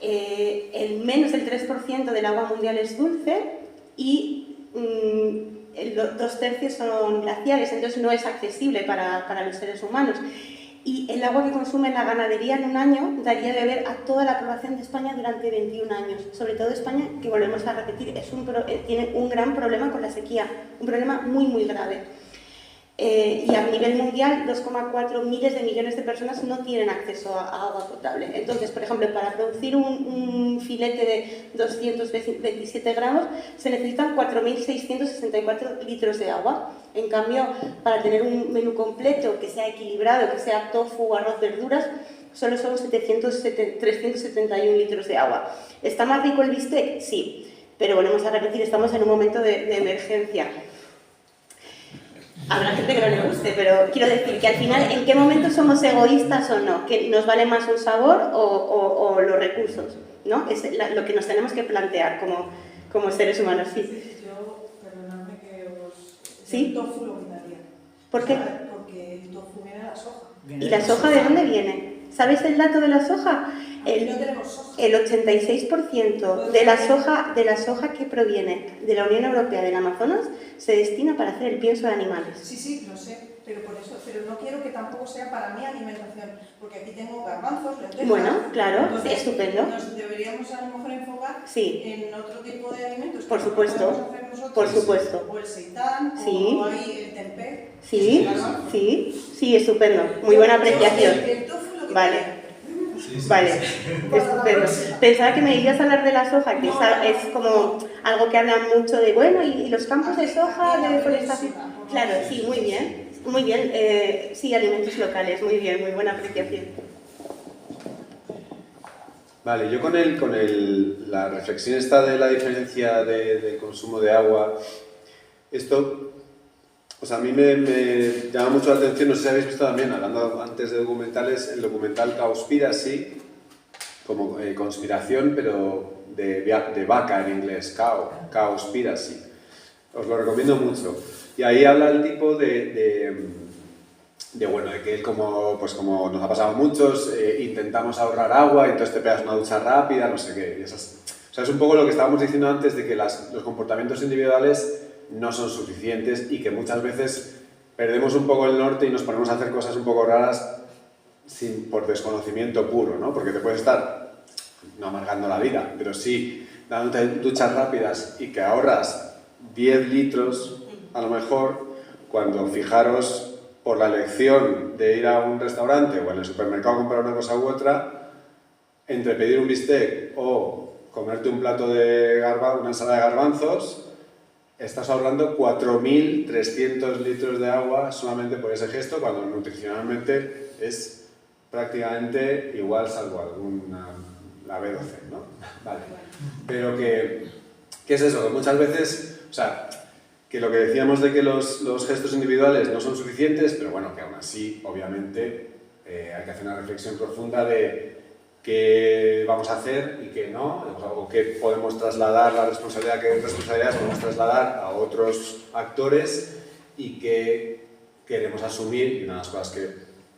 El menos del 3% del agua mundial es dulce y 2/3 son glaciares, entonces no es accesible para los seres humanos. Y el agua que consume la ganadería en un año daría de beber a toda la población de España durante 21 años. Sobre todo España, que volvemos a repetir, tiene un gran problema con la sequía, un problema muy grave. Y a nivel mundial 2,4 miles de millones de personas no tienen acceso a agua potable. Entonces, por ejemplo, para producir un filete de 227 gramos se necesitan 4.664 litros de agua. En cambio, para tener un menú completo que sea equilibrado, que sea tofu, arroz, verduras, solo son 371 litros de agua. ¿Está más rico el bistec? Sí, pero volvemos a repetir, estamos en un momento de emergencia. Habrá gente que no le guste, pero quiero decir que al final, ¿en qué momento somos egoístas o no? ¿Que nos vale más un sabor o los recursos? ¿No? Es lo que nos tenemos que plantear como seres humanos. Sí. Yo, perdonadme que os... ¿Sí? El tofu lo quitaría. ¿Por qué? Porque el tofu viene de la soja. ¿Y la soja de dónde viene? ¿Sabes el dato de la soja? No tenemos soja. El 86% de la soja que proviene de la Unión Europea del Amazonas se destina para hacer el pienso de animales. Sí, lo sé, pero por eso, pero no quiero que tampoco sea para mi alimentación, porque aquí tengo garbanzos, lentejas. Bueno, claro, Entonces, estupendo. Nos deberíamos a lo mejor enfocar Sí. en otro tipo de alimentos. Por que supuesto, podemos hacer nosotros, por supuesto. O el seitán, Sí. o ahí el tempeh. Sí, sí, estupendo. Muy buena apreciación. El tofu lo que Vale. Vale, estupendo. Pensaba que me irías a hablar de la soja, que es como algo que hablan mucho de, bueno, y los campos de soja, de deforestación. Claro, sí, muy bien. Muy bien, sí, alimentos locales, muy bien, muy buena apreciación. Vale, yo la reflexión esta de la diferencia de consumo de agua, esto, a mí me llama mucho la atención, no sé si habéis visto también, hablando antes de documentales, el documental Cowspiracy, como conspiración, pero de vaca en inglés, Cowspiracy. Os lo recomiendo mucho. Y ahí habla el tipo de que él, como nos ha pasado a muchos, intentamos ahorrar agua y entonces te pegas una ducha rápida, no sé qué. Es un poco lo que estábamos diciendo antes de que los comportamientos individuales no son suficientes y que muchas veces perdemos un poco el norte y nos ponemos a hacer cosas un poco raras por desconocimiento puro, ¿no? Porque te puedes estar no amargando la vida, pero sí dándote duchas rápidas y que ahorras 10 litros a lo mejor, cuando fijaros por la elección de ir a un restaurante o en el supermercado a comprar una cosa u otra, entre pedir un bistec o comerte un plato una ensalada de garbanzos, estás ahorrando 4.300 litros de agua solamente por ese gesto, cuando nutricionalmente es prácticamente igual, salvo la B12, ¿no? Vale. Pero ¿qué es eso? Que muchas veces, que lo que decíamos de que los gestos individuales no son suficientes, pero bueno, que aún así, obviamente, hay que hacer una reflexión profunda de qué vamos a hacer y qué no, o qué podemos trasladar, qué responsabilidades podemos trasladar a otros actores y qué queremos asumir. Y una de las cosas que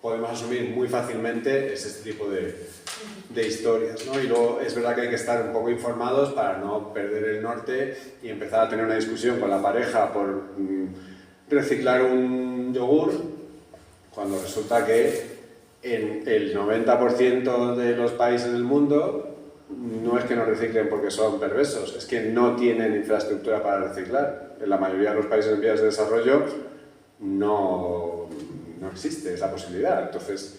podemos asumir muy fácilmente es este tipo de historias, ¿no? Y luego es verdad que hay que estar un poco informados para no perder el norte y empezar a tener una discusión con la pareja por reciclar un yogur, cuando resulta que en el 90% de los países del mundo no es que no reciclen porque son perversos, es que no tienen infraestructura para reciclar. En la mayoría de los países en vías de desarrollo no existe esa posibilidad. Entonces,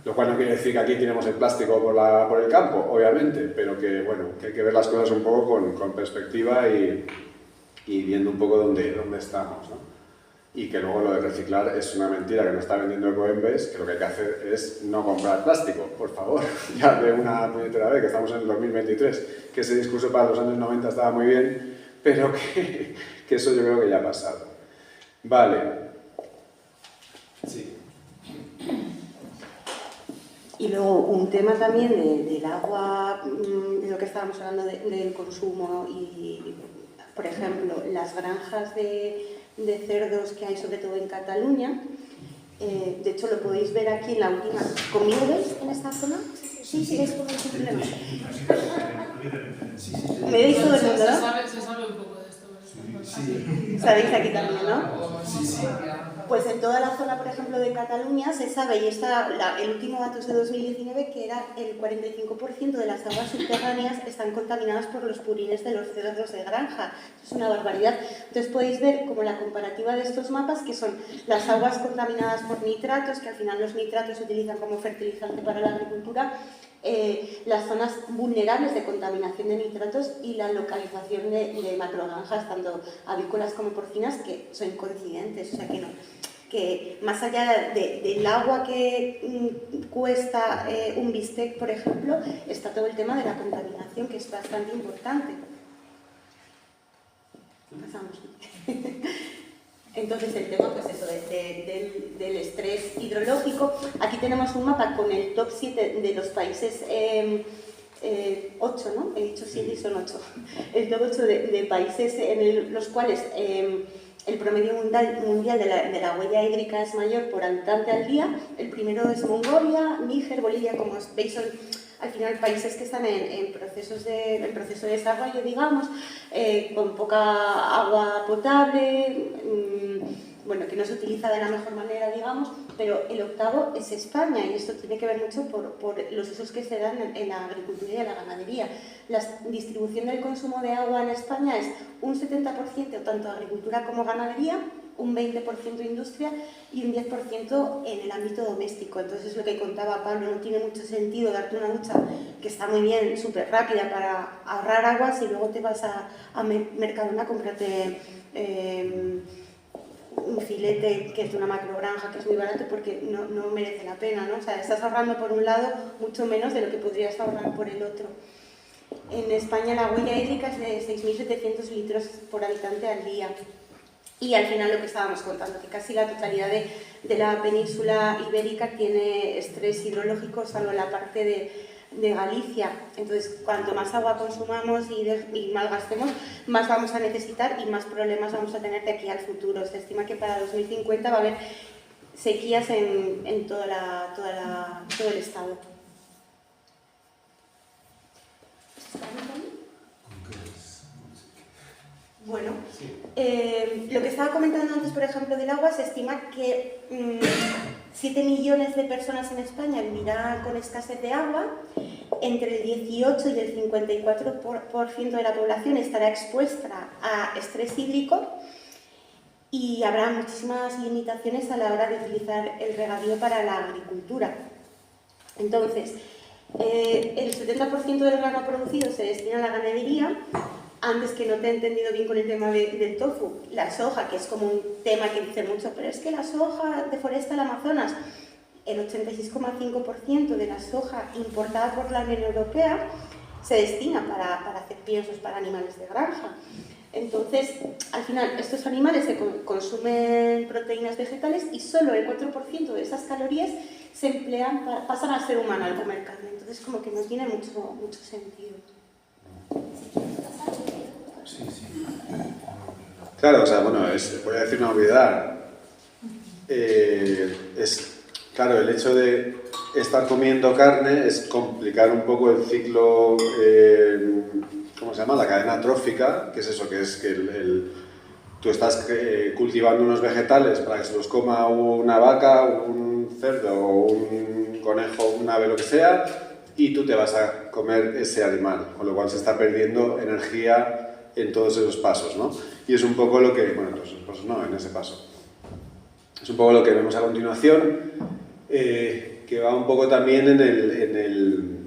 lo cual no quiere decir que aquí tenemos el plástico por el campo, obviamente, pero que, bueno, que hay que ver las cosas un poco con perspectiva y viendo un poco dónde estamos, ¿no? Y que luego lo de reciclar es una mentira que nos está vendiendo Ecoembes, que lo que hay que hacer es no comprar plástico, por favor, ya de una puñetera vez, que estamos en el 2023, que ese discurso para los años 90 estaba muy bien, pero que eso yo creo que ya ha pasado. Vale. Sí. Y luego un tema también del agua, de lo que estábamos hablando del consumo y, por ejemplo, las granjas de cerdos que hay sobre todo en Cataluña. De hecho, lo podéis ver aquí en la última. ¿Conmigo veis en esta zona? Sí, veis con el problema. ¿Me veis todo el mundo, no? Se sabe un poco de esto. Sí. ¿Sabéis aquí también, no? Sí. Pues en toda la zona, por ejemplo, de Cataluña se sabe, y el último dato es de 2019, que era el 45% de las aguas subterráneas están contaminadas por los purines de los cerdos de granja. Es una barbaridad. Entonces podéis ver como la comparativa de estos mapas, que son las aguas contaminadas por nitratos, que al final los nitratos se utilizan como fertilizante para la agricultura, las zonas vulnerables de contaminación de nitratos y la localización de macrogranjas, tanto avícolas como porcinas, que son coincidentes, o sea que más allá del agua que cuesta un bistec, por ejemplo, está todo el tema de la contaminación, que es bastante importante. Pasamos. Entonces el tema, pues eso, del estrés hidrológico. Aquí tenemos un mapa con el top 7 de los países, 8, ¿no? He dicho 7 y son 8. El top 8 de países en los cuales el promedio mundial de la huella hídrica es mayor por habitante al día. El primero es Mongolia, Níger, Bolivia, como veis son al final países que están en proceso de desarrollo, digamos, con poca agua potable, bueno, que no se utiliza de la mejor manera, digamos, pero el octavo es España, y esto tiene que ver mucho por los usos que se dan en la agricultura y en la ganadería. La distribución del consumo de agua en España es un 70% tanto agricultura como ganadería, un 20% industria y un 10% en el ámbito doméstico. Entonces es lo que contaba Pablo, no tiene mucho sentido darte una ducha que está muy bien, súper rápida para ahorrar agua si luego te vas a Mercadona a comprarte un filete que es de una macrogranja que es muy barato porque no merece la pena, ¿no? O sea, estás ahorrando por un lado mucho menos de lo que podrías ahorrar por el otro. En España la huella hídrica es de 6.700 litros por habitante al día. Y al final lo que estábamos contando, que casi la totalidad de la península ibérica tiene estrés hidrológico, salvo la parte de Galicia. Entonces, cuanto más agua consumamos y malgastemos, más vamos a necesitar y más problemas vamos a tener de aquí al futuro. Se estima que para 2050 va a haber sequías en todo el estado. Bueno, lo que estaba comentando antes, por ejemplo, del agua, se estima que 7 millones de personas en España vivirán con escasez de agua, entre el 18 y el 54% de la población estará expuesta a estrés hídrico y habrá muchísimas limitaciones a la hora de utilizar el regadío para la agricultura. Entonces, el 70% del grano producido se destina a la ganadería. Antes, que no te he entendido bien con el tema del tofu, la soja, que es como un tema que dice mucho, pero es que la soja deforesta el Amazonas. El 86,5% de la soja importada por la Unión Europea se destina para hacer piensos para animales de granja. Entonces, al final, estos animales consumen proteínas vegetales y solo el 4% de esas calorías se emplean, pasan al ser humano al comer carne. Entonces, como que no tiene mucho sentido. Claro, o sea, bueno, voy a decir una obviedad. Claro, el hecho de estar comiendo carne es complicar un poco el ciclo, ¿cómo se llama? La cadena trófica, que es eso, que es que tú estás cultivando unos vegetales para que se los coma una vaca, un cerdo o un conejo, un ave, lo que sea, y tú te vas a comer ese animal, con lo cual se está perdiendo energía en todos esos pasos, ¿no? Y es un poco lo que, bueno, en todos esos pasos no, en ese paso. Es un poco lo que vemos a continuación, que va un poco también en el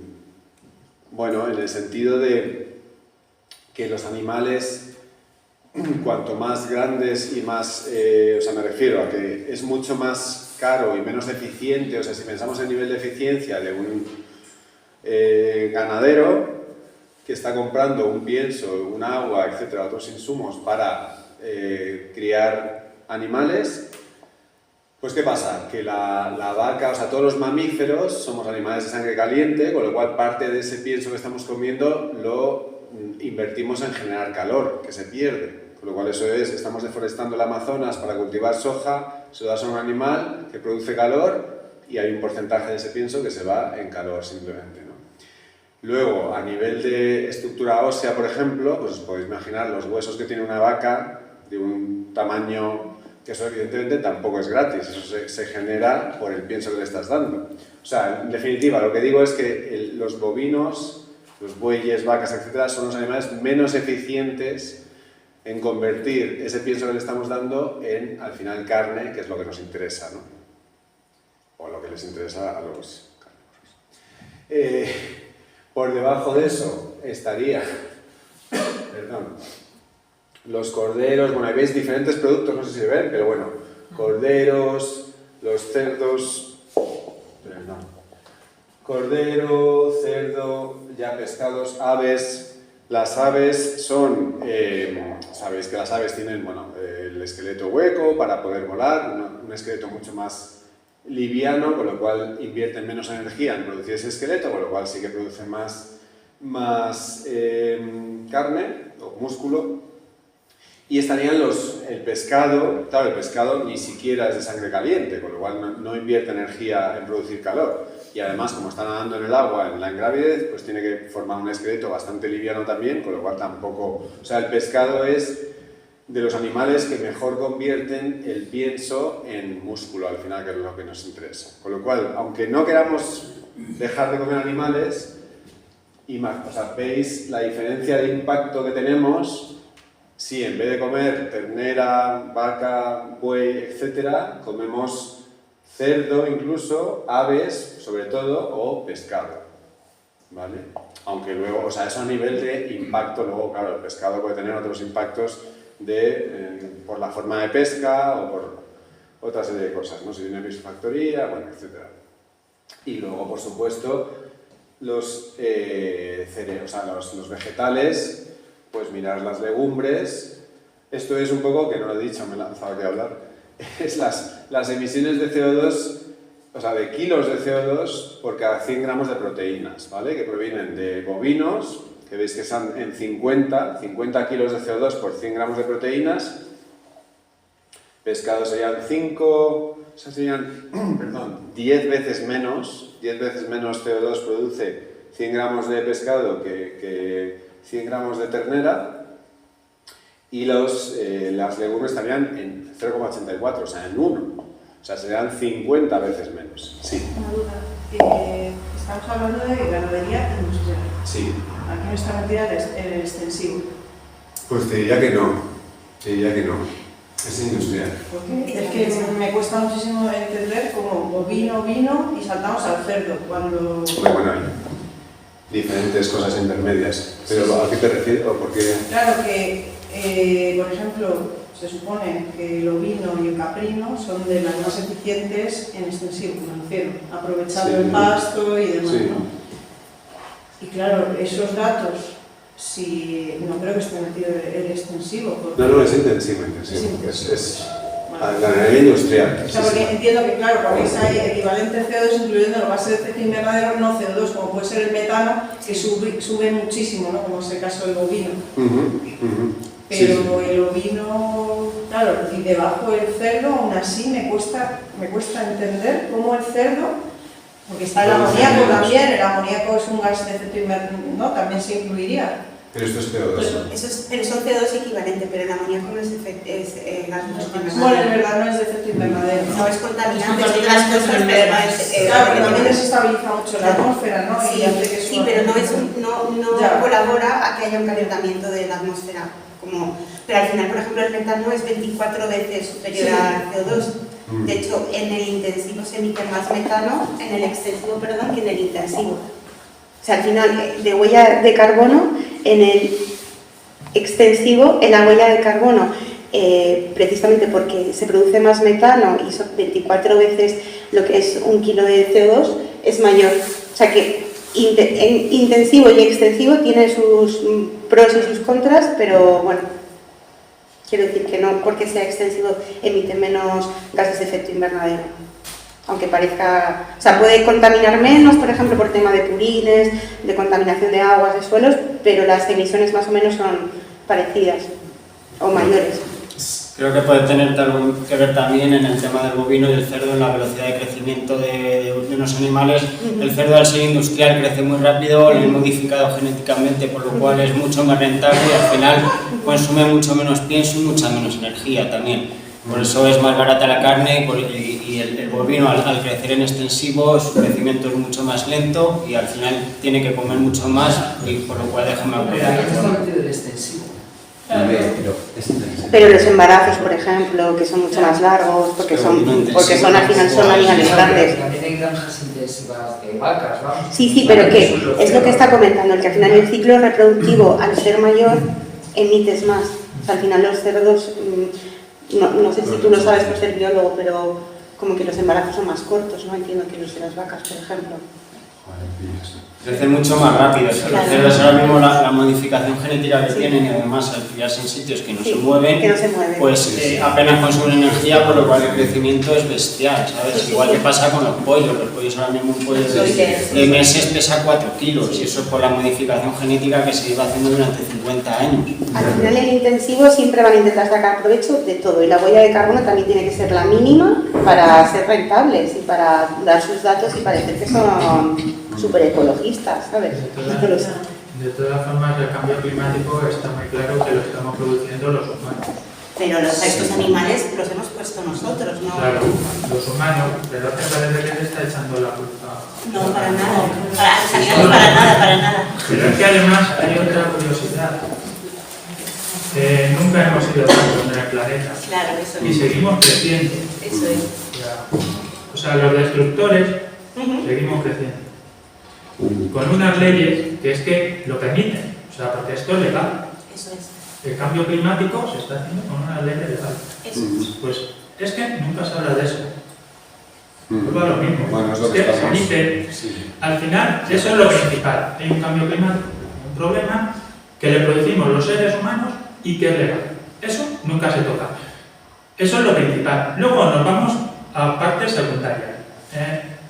sentido de que los animales, cuanto más grandes y más, o sea, me refiero a que es mucho más caro y menos eficiente, o sea, si pensamos en nivel de eficiencia de un ganadero que está comprando un pienso, un agua, etcétera, otros insumos para criar animales, pues ¿qué pasa? Que la vaca, o sea, todos los mamíferos somos animales de sangre caliente, con lo cual parte de ese pienso que estamos comiendo lo invertimos en generar calor, que se pierde. Con lo cual eso es, estamos deforestando el Amazonas para cultivar soja, se da a un animal que produce calor y hay un porcentaje de ese pienso que se va en calor simplemente, ¿no? Luego, a nivel de estructura ósea, por ejemplo, pues os podéis imaginar los huesos que tiene una vaca de un tamaño que eso evidentemente tampoco es gratis, eso se genera por el pienso que le estás dando. O sea, en definitiva, lo que digo es que los bovinos, los bueyes, vacas, etcétera, son los animales menos eficientes en convertir ese pienso que le estamos dando en, al final, carne, que es lo que nos interesa, ¿no? O lo que les interesa a los carnívoros. Por debajo de eso estaría, los corderos, bueno, ahí veis diferentes productos, no sé si se ven, pero bueno, corderos, los cerdos, cordero, cerdo, ya pescados, aves. Las aves son, sabéis que las aves tienen, bueno, el esqueleto hueco para poder volar, un esqueleto mucho más liviano, con lo cual invierten menos energía en producir ese esqueleto, con lo cual sí que producen más carne o músculo. Y estarían el pescado, claro, el pescado ni siquiera es de sangre caliente, con lo cual no invierte energía en producir calor. Y además, como está nadando en el agua en la ingravidez, pues tiene que formar un esqueleto bastante liviano también, con lo cual tampoco... O sea, el pescado es de los animales que mejor convierten el pienso en músculo, al final, que es lo que nos interesa. Con lo cual, aunque no queramos dejar de comer animales, o sea, veis la diferencia de impacto que tenemos si en vez de comer ternera, vaca, buey, etc., comemos cerdo incluso, aves sobre todo, o pescado, ¿vale? Aunque luego, o sea, eso a nivel de impacto, luego, claro, el pescado puede tener otros impactos por la forma de pesca o por otra serie de cosas, ¿no? Si tiene piscifactoría, bueno, etc. Y luego, por supuesto, los vegetales, pues mirar las legumbres. Esto es un poco, que no lo he dicho, me he lanzado aquí a hablar, es las emisiones de CO2, o sea, de kilos de CO2 por cada 100 gramos de proteínas, ¿vale? Que provienen de bovinos, que veis que están en 50 kilos de CO2 por 100 gramos de proteínas. Pescado serían 5, o sea, serían, perdón, 10 veces menos CO2 produce 100 gramos de pescado que 100 gramos de ternera. Y las legumbres estarían en 0,84, o sea, en 1. O sea, serían 50 veces menos. Sí. Una duda. Estamos hablando de ganadería industrial. Sí. Aquí no está metida el extensivo. Pues te diría que no. Es industrial. Porque es que me cuesta muchísimo entender como bovino, vino y saltamos al cerdo. Cuando... Bueno, hay diferentes cosas intermedias. ¿Pero a qué te refieres? ¿O por qué? Claro que, por ejemplo, se supone que el ovino y el caprino son de las más eficientes en extensivo, me refiero, aprovechando el pasto y demás, sí, ¿no? Y claro, esos datos, si no creo que esté metido el extensivo. Porque... No, es intensivo. Es ganadería industrial. O sea, porque entiendo que, claro, porque hay equivalente CO2 incluyendo los gases de efecto invernadero, no CO2, como puede ser el metano, que sube muchísimo, ¿no? Como es el caso del bovino. Pero el ovino, claro, y debajo el cerdo, aún así me cuesta entender cómo el cerdo, porque está el amoníaco también, el amoníaco es un gas de efecto invernadero, ¿no? También se incluiría. Pero esto es CO2. Pero son CO2 equivalente, pero el amoníaco no es gas de efecto invernadero. Bueno, en verdad no es de efecto invernadero. No es contaminante, es otras cosas, pero no es... Claro, pero también desestabiliza mucho la atmósfera, ¿no? Sí, y hace que sí, pero no Ya. colabora a que haya un calentamiento de la atmósfera. Pero al final, por ejemplo, el metano es 24 veces superior al CO2. De hecho, en el intensivo se emite más metano, en el extensivo, perdón, que en el intensivo. O sea, al final, de huella de carbono, en el extensivo, en la huella de carbono, precisamente porque se produce más metano y son 24 veces lo que es un kilo de CO2, es mayor. O sea que en intensivo y extensivo tiene sus pros y sus contras, pero bueno, quiero decir que no porque sea extensivo emite menos gases de efecto invernadero. Aunque parezca, o sea, puede contaminar menos, por ejemplo, por tema de purines, de contaminación de aguas, de suelos, pero las emisiones más o menos son parecidas o mayores. Creo que puede tener que ver también en el tema del bovino y el cerdo, en la velocidad de crecimiento de unos animales. El cerdo, al ser industrial, crece muy rápido, lo he modificado genéticamente, por lo cual es mucho más rentable y al final consume mucho menos pienso y mucha menos energía también. Por eso es más barata la carne y el bovino, al crecer en extensivo, su crecimiento es mucho más lento y al final tiene que comer mucho más y por lo cual deja más huella. Pero los embarazos, por ejemplo, que son mucho más largos, porque al final son animales grandes. También hay granjas intensivas de vacas, vamos. Sí, pero que es lo que está comentando, que al final el ciclo reproductivo, al ser mayor, emites más. O sea, al final los cerdos, no sé si tú lo sabes por ser biólogo, pero como que los embarazos son más cortos, ¿no? Entiendo que los de las vacas, por ejemplo. Crecen mucho más rápido. Los cerdos ahora mismo la modificación genética que tienen y además al criarse en sitios que no se mueven, pues apenas consumen energía, por lo cual el crecimiento es bestial, ¿sabes? Igual que pasa con los pollos ahora mismo un pollo de meses pesa 4 kilos y eso es por la modificación genética que se iba haciendo durante 50 años. Al final en intensivo siempre van a intentar sacar provecho de todo y la huella de carbono también tiene que ser la mínima para ser rentables y para dar sus datos y parecer que son súper ecologistas, ¿sabes? De todas formas, el cambio climático está muy claro que lo estamos produciendo los humanos. Pero estos animales los hemos puesto nosotros, ¿no? Claro, los humanos, pero te parece que le está echando la culpa. No, para nada. Para nada. Pero es que además hay otra curiosidad. Nunca hemos ido tanto en el planeta. Claro, eso y seguimos creciendo. Eso es. O sea, los destructores seguimos creciendo. Con unas leyes que es que lo permiten. O sea, porque esto es legal. Eso es. El cambio climático se está haciendo con una ley legal. Eso es. Pues es que nunca se habla de eso. Vuelvo a lo mismo. Bueno, es lo que estamos... se dice, al final, eso es lo principal. Hay un cambio climático, un problema que le producimos los seres humanos y que es legal. Eso nunca se toca. Eso es lo principal. Luego nos vamos a partes secundarias.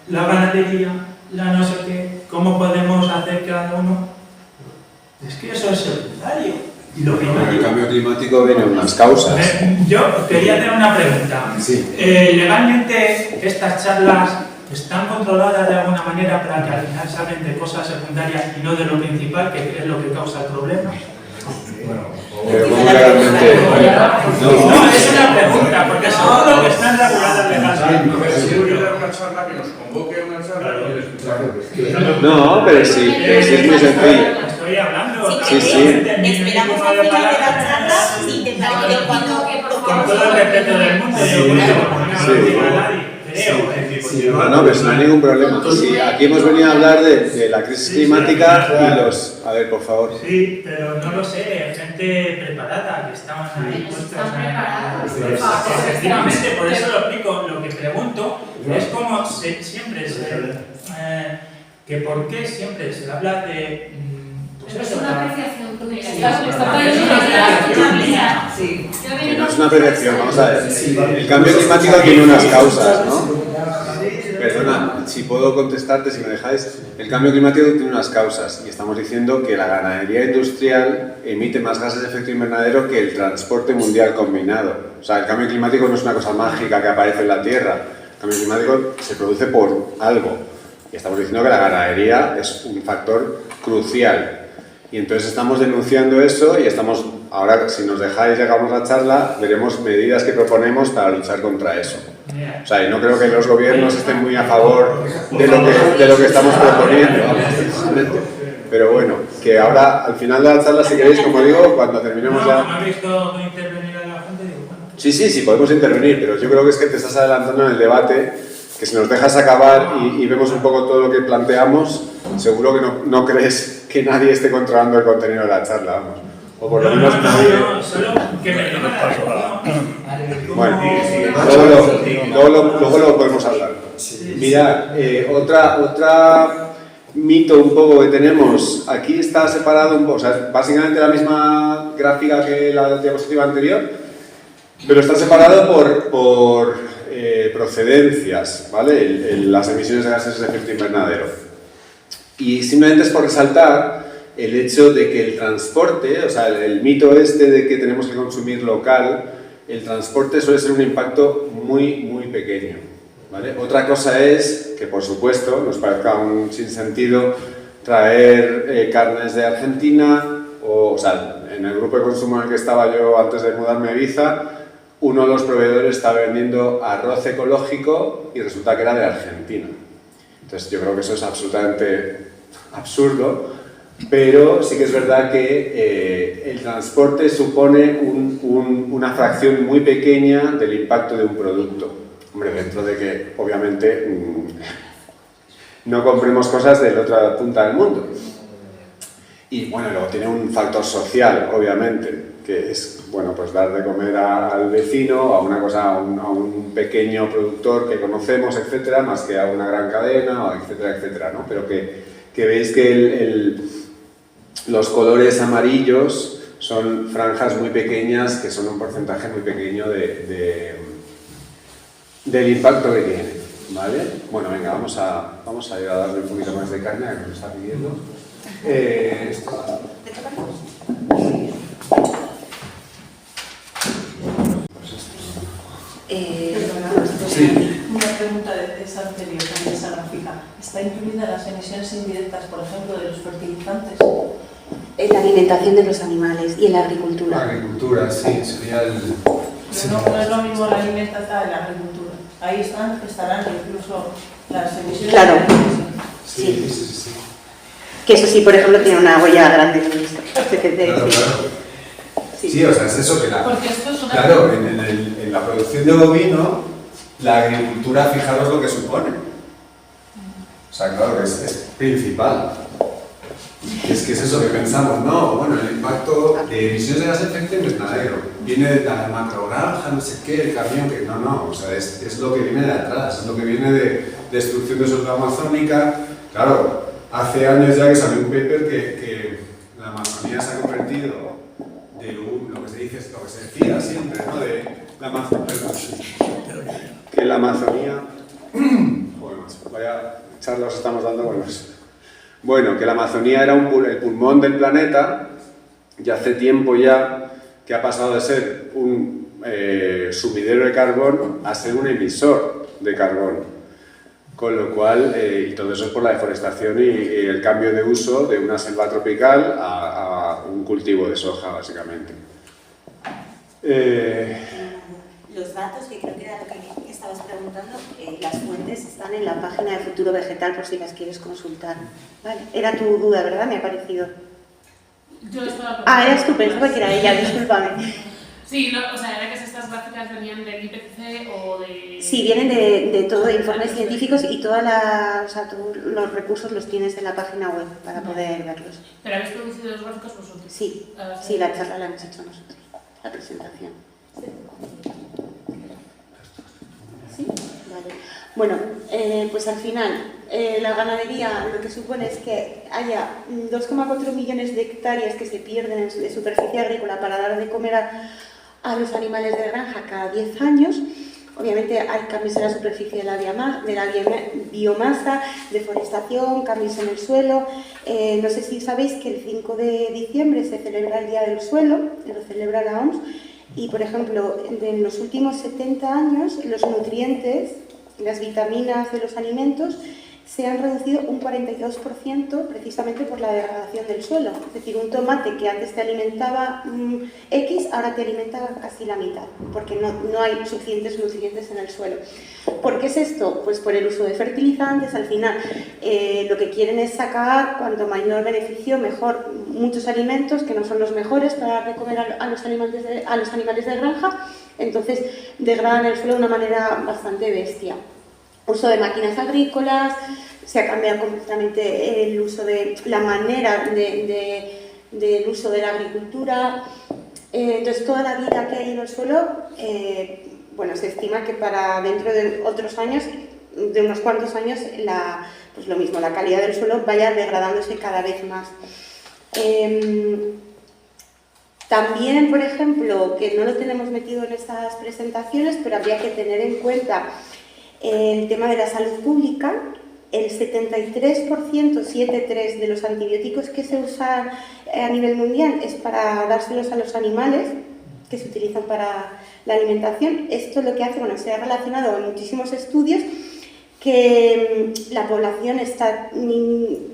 La ganadería, la no sé qué, cómo podemos hacer cada uno. Es que eso es secundario. Y lo Con el cambio climático vienen unas causas. Yo quería hacer una pregunta. Sí. ¿Legalmente estas charlas están controladas de alguna manera para que al final salgan de cosas secundarias y no de lo principal, que es lo que causa el problema? Pero ¿cómo legalmente? No, es una pregunta, porque seguro que están reguladas legalmente. Si hubiera una charla, que nos convoque a una charla y le escuchamos. No, pero sí es muy sencillo. Estoy hablando. Sí, sí. Esperamos al final de la charla si te parece cuando... Con todo el respeto del mundo, yo creo que no digo a nadie. No, pero no hay ningún problema. Sí, aquí hemos venido a hablar de la crisis climática y los... A ver, por favor. Sí, pero no lo sé, gente preparada, que estaban ahí puestos. Efectivamente, por eso lo explico. Lo que pregunto es cómo siempre que por qué siempre se habla de... Es una apreciación No es una apreciación, vamos a ver. El cambio climático tiene unas causas, ¿no? Perdona, si puedo contestarte, si me dejáis. El cambio climático tiene unas causas y estamos diciendo que la ganadería industrial emite más gases de efecto invernadero que el transporte mundial combinado. O sea, el cambio climático no es una cosa mágica que aparece en la Tierra. El cambio climático se produce por algo. Y estamos diciendo que la ganadería es un factor crucial. Y entonces estamos denunciando eso y estamos, ahora si nos dejáis, llegamos a la charla, veremos medidas que proponemos para luchar contra eso. O sea, y no creo que los gobiernos estén muy a favor de lo que estamos proponiendo. Pero bueno, que ahora al final de la charla, si queréis, como digo, cuando terminemos ya... ¿No habéis visto intervenir a la gente? Digo, bueno. Sí, podemos intervenir, pero yo creo que es que te estás adelantando en el debate, que si nos dejas acabar y vemos un poco todo lo que planteamos, seguro que no crees que nadie esté controlando el contenido de la charla, vamos. O por lo menos nadie... No, solo que me llama la atención. Bueno, luego lo podemos hablar. Mira, otra mito un poco que tenemos, aquí está separado un poco, o sea, básicamente la misma gráfica que la diapositiva anterior, pero está separado por procedencias, ¿vale? Las emisiones de gases de efecto invernadero. Y simplemente es por resaltar el hecho de que el transporte, o sea, el mito este de que tenemos que consumir local, el transporte suele ser un impacto muy, muy pequeño, ¿vale? Otra cosa es que, por supuesto, nos parezca un sinsentido traer carnes de Argentina, o sea, en el grupo de consumo en el que estaba yo antes de mudarme a Ibiza, uno de los proveedores estaba vendiendo arroz ecológico y resulta que era de Argentina. Entonces yo creo que eso es absolutamente absurdo, pero sí que es verdad que el transporte supone una fracción muy pequeña del impacto de un producto. Hombre, dentro de que obviamente no compremos cosas de la otra punta del mundo. Y bueno, luego tiene un factor social, obviamente, que es, bueno, pues dar de comer al vecino, a una cosa, a un pequeño productor que conocemos, etcétera, más que a una gran cadena, etcétera, etcétera, ¿no? Pero que veis que los colores amarillos son franjas muy pequeñas, que son un porcentaje muy pequeño del impacto que tiene, ¿vale? Bueno, venga, vamos a ir a darle un poquito más de caña, que nos está pidiendo. Sí. Una pregunta de esa anterior, de esa gráfica. ¿Está incluida las emisiones indirectas, por ejemplo, de los fertilizantes? En la alimentación de los animales y en la agricultura. La agricultura, sí, sería el... Pero no es lo mismo la alimentación y la agricultura. Ahí estarán incluso las emisiones. Claro. Sí. Que eso sí, por ejemplo, tiene una huella grande. Claro. Sí, o sea, es eso que Porque esto es una... Claro, en la producción de bovino, la agricultura, fijaros lo que supone. O sea, claro, es principal. Es que es eso que pensamos, no, bueno, el impacto de emisiones de gases de efecto invernadero viene de la macrogranja, no sé qué, el camión, que no, o sea, es lo que viene de atrás, es lo que viene de destrucción de selva amazónica. Claro, hace años ya que salió un paper que la Amazonía se ha convertido de lo que se dice, lo que se decía siempre, ¿no? De la Amazonía, que la Amazonía, joder, vaya charlas estamos dando con los... Bueno, que la Amazonía era el pulmón del planeta, y hace tiempo ya que ha pasado de ser un sumidero de carbón a ser un emisor de carbón. Con lo cual, y todo eso es por la deforestación y el cambio de uso de una selva tropical a un cultivo de soja, básicamente. Los datos, que creo que era lo que estabas preguntando, las fuentes están en la página de Futuro Vegetal por si las quieres consultar. Vale. Era tu duda, ¿verdad? Me ha parecido. Yo estaba... Eras tú, pensaba que era ella, discúlpame. Sí, no, o sea, era que estas gráficas venían del IPCC o de... Sí, vienen de todo, de informes científicos y todos los recursos los tienes en la página web para poder verlos. ¿Pero habéis producido los gráficos vosotros? Sí, sí, la charla la hemos hecho nosotros, la presentación. ¿Sí? Vale. Bueno, pues al final, la ganadería lo que supone es que haya 2,4 millones de hectáreas que se pierden de superficie agrícola para dar de comer a los animales de granja cada 10 años. Obviamente hay cambios en la superficie de la biomasa, deforestación, cambios en el suelo. No sé si sabéis que el 5 de diciembre se celebra el Día del Suelo, lo celebra la OMS, y por ejemplo, en los últimos 70 años los nutrientes, las vitaminas de los alimentos, se han reducido un 42% precisamente por la degradación del suelo. Es decir, un tomate que antes te alimentaba X, ahora te alimenta casi la mitad, porque no hay suficientes nutrientes en el suelo. ¿Por qué es esto? Pues por el uso de fertilizantes. Al final lo que quieren es sacar, cuanto mayor beneficio, mejor, muchos alimentos que no son los mejores para dar de comer a los animales de granja, entonces degradan el suelo de una manera bastante bestia. Uso de máquinas agrícolas, se ha cambiado completamente el uso de la manera del uso de la agricultura. Entonces, toda la vida que hay en el suelo, bueno, se estima que para dentro de otros años, de unos cuantos años, pues lo mismo, la calidad del suelo vaya degradándose cada vez más. También, por ejemplo, que no lo tenemos metido en estas presentaciones, pero habría que tener en cuenta el tema de la salud pública. El 73%, 7,3% de los antibióticos que se usan a nivel mundial es para dárselos a los animales que se utilizan para la alimentación. Esto lo que hace, bueno, se ha relacionado en muchísimos estudios que la población está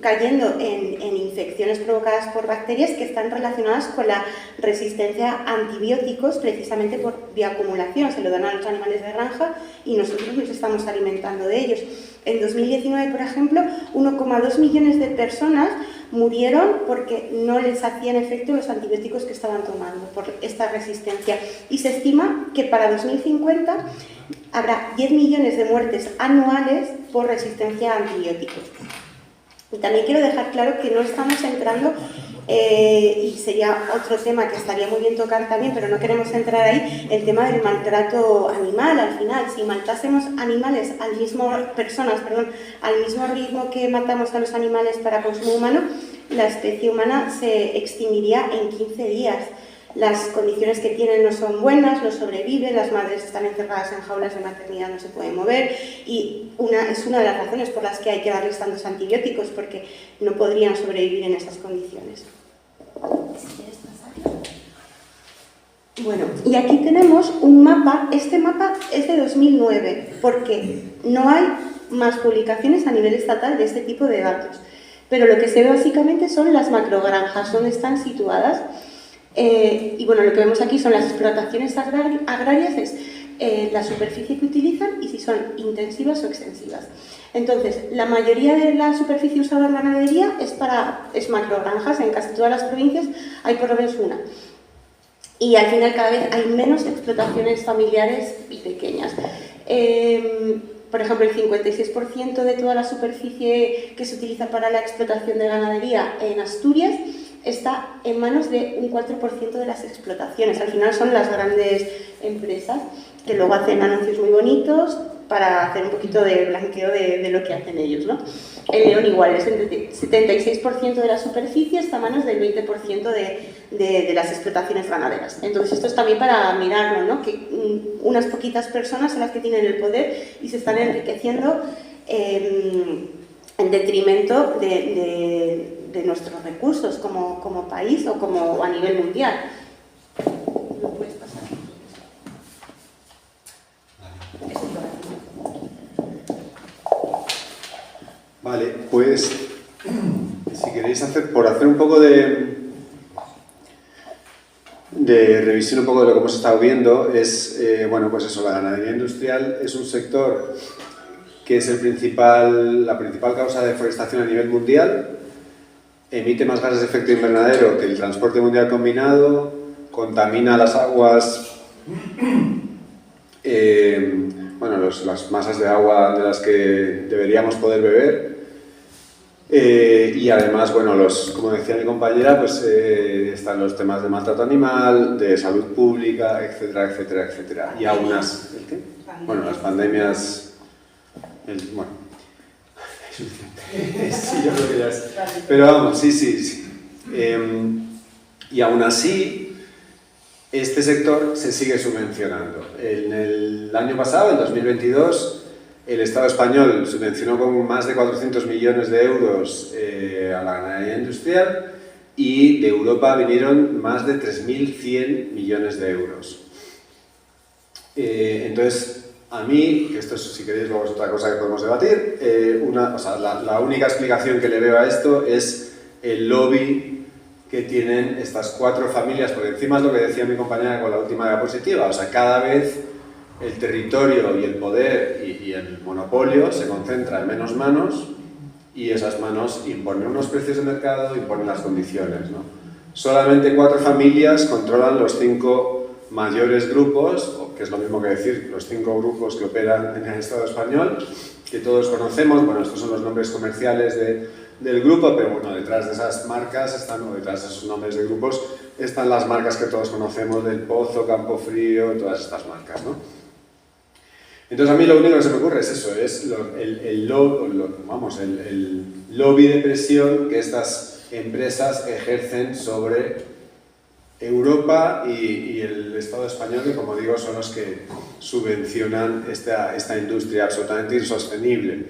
cayendo en infecciones provocadas por bacterias que están relacionadas con la resistencia a antibióticos, precisamente por bioacumulación. Se lo dan a los animales de granja y nosotros nos estamos alimentando de ellos. En 2019, por ejemplo, 1,2 millones de personas murieron porque no les hacían efecto los antibióticos que estaban tomando por esta resistencia. Y se estima que para 2050 habrá 10 millones de muertes anuales por resistencia a antibióticos. Y también quiero dejar claro que no estamos entrando Y sería otro tema que estaría muy bien tocar también, pero no queremos entrar ahí, el tema del maltrato animal. Al final, si matásemos animales al mismo ritmo que matamos a los animales para consumo humano, la especie humana se extinguiría en 15 días. Las condiciones que tienen no son buenas, no sobreviven, las madres están encerradas en jaulas de maternidad, no se pueden mover, y es una de las razones por las que hay que darles tantos antibióticos, porque no podrían sobrevivir en esas condiciones. Bueno, y aquí tenemos un mapa. Este mapa es de 2009, porque no hay más publicaciones a nivel estatal de este tipo de datos. Pero lo que se ve básicamente son las macrogranjas, donde están situadas. Y bueno, lo que vemos aquí son las explotaciones agrarias, es la superficie que utilizan y si son intensivas o extensivas. Entonces, la mayoría de la superficie usada en ganadería es macrogranjas. En casi todas las provincias hay por lo menos una. Y al final cada vez hay menos explotaciones familiares y pequeñas. Por ejemplo, el 56% de toda la superficie que se utiliza para la explotación de ganadería en Asturias está en manos de un 4% de las explotaciones. Al final son las grandes empresas que luego hacen anuncios muy bonitos para hacer un poquito de blanqueo de lo que hacen ellos, ¿no? En León igual, el 76% de la superficie está a manos del 20% de las explotaciones ganaderas. Entonces esto es también para mirarlo, ¿no? Que unas poquitas personas son las que tienen el poder y se están enriqueciendo en detrimento de nuestros recursos como país o como a nivel mundial. ¿Me puedes pasar? Vale, pues si queréis por hacer un poco de revisión un poco de lo que hemos estado viendo, bueno, pues eso, la ganadería industrial es un sector que es la principal causa de deforestación a nivel mundial, emite más gases de efecto invernadero que el transporte mundial combinado, contamina las aguas, bueno, las masas de agua de las que deberíamos poder beber, y además, bueno, como decía mi compañera, pues están los temas de maltrato animal, de salud pública, etcétera, etcétera, etcétera. Y aún ¿el qué? Bueno, las pandemias, bueno, es suficiente. Sí, yo creo que ya es. Pero vamos, sí. Y aún así, este sector se sigue subvencionando. En el año pasado, en 2022, el Estado español subvencionó con más de 400 millones de euros a la ganadería industrial y de Europa vinieron más de 3.100 millones de euros. Entonces, a mí, que esto si queréis luego es otra cosa que podemos debatir, la única explicación que le veo a esto es el lobby que tienen estas 4 familias, porque encima es lo que decía mi compañera con la última diapositiva, o sea, cada vez el territorio y el poder y el monopolio se concentra en menos manos y esas manos imponen unos precios de mercado, imponen las condiciones, ¿no? Solamente 4 familias controlan los 5 mayores grupos, que es lo mismo que decir los 5 grupos que operan en el Estado español, que todos conocemos. Bueno, estos son los nombres comerciales del grupo, pero bueno, detrás de esas marcas o detrás de esos nombres de grupos están las marcas que todos conocemos del Pozo, Campofrío, todas estas marcas, ¿no? Entonces a mí lo único que se me ocurre es eso, es el lobby de presión que estas empresas ejercen sobre Europa y el Estado español, que como digo son los que subvencionan esta industria absolutamente insostenible.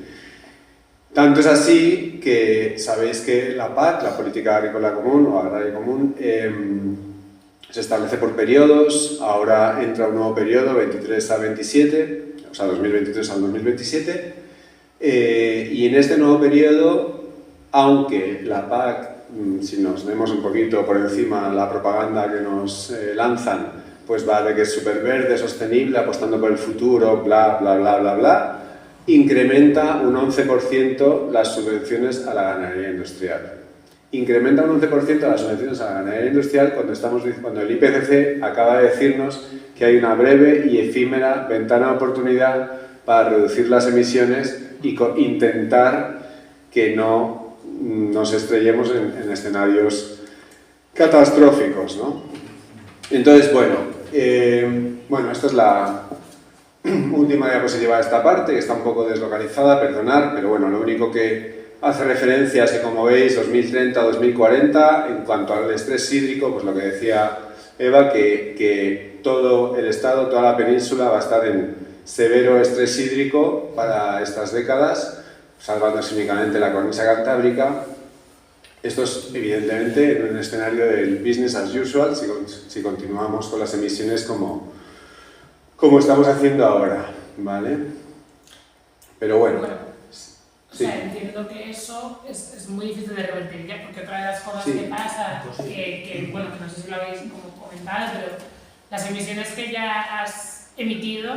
Tanto es así que sabéis que la PAC, la Política Agrícola Común o Agraria Común, se establece por periodos. Ahora entra un nuevo periodo, 23 a 27, o sea, 2023 al 2027, y en este nuevo periodo, aunque la PAC, si nos vemos un poquito por encima la propaganda que nos lanzan, pues va de que es súper verde, sostenible, apostando por el futuro, bla, bla, bla, bla, bla, incrementa un 11% las subvenciones a la ganadería industrial. Incrementa un 11% las subvenciones a la ganadería industrial cuando el IPCC acaba de decirnos que hay una breve y efímera ventana de oportunidad para reducir las emisiones y intentar que no nos estrellemos en escenarios catastróficos, ¿no? Entonces, bueno, esto es la última diapositiva de esta parte, que está un poco deslocalizada, perdonar, pero bueno, lo único que hace referencia es que, como veis, 2030-2040, en cuanto al estrés hídrico, pues lo que decía Eva, que todo el Estado, toda la península va a estar en severo estrés hídrico para estas décadas, salvándose únicamente la cornisa cantábrica. Esto es, evidentemente, en un escenario del business as usual, si continuamos con las emisiones como estamos haciendo ahora, ¿vale? Pero bueno. O sea, entiendo que eso es muy difícil de revertir ya, porque otra de las cosas que pasa, que no sé si lo habéis como comentado, pero las emisiones que ya has emitido,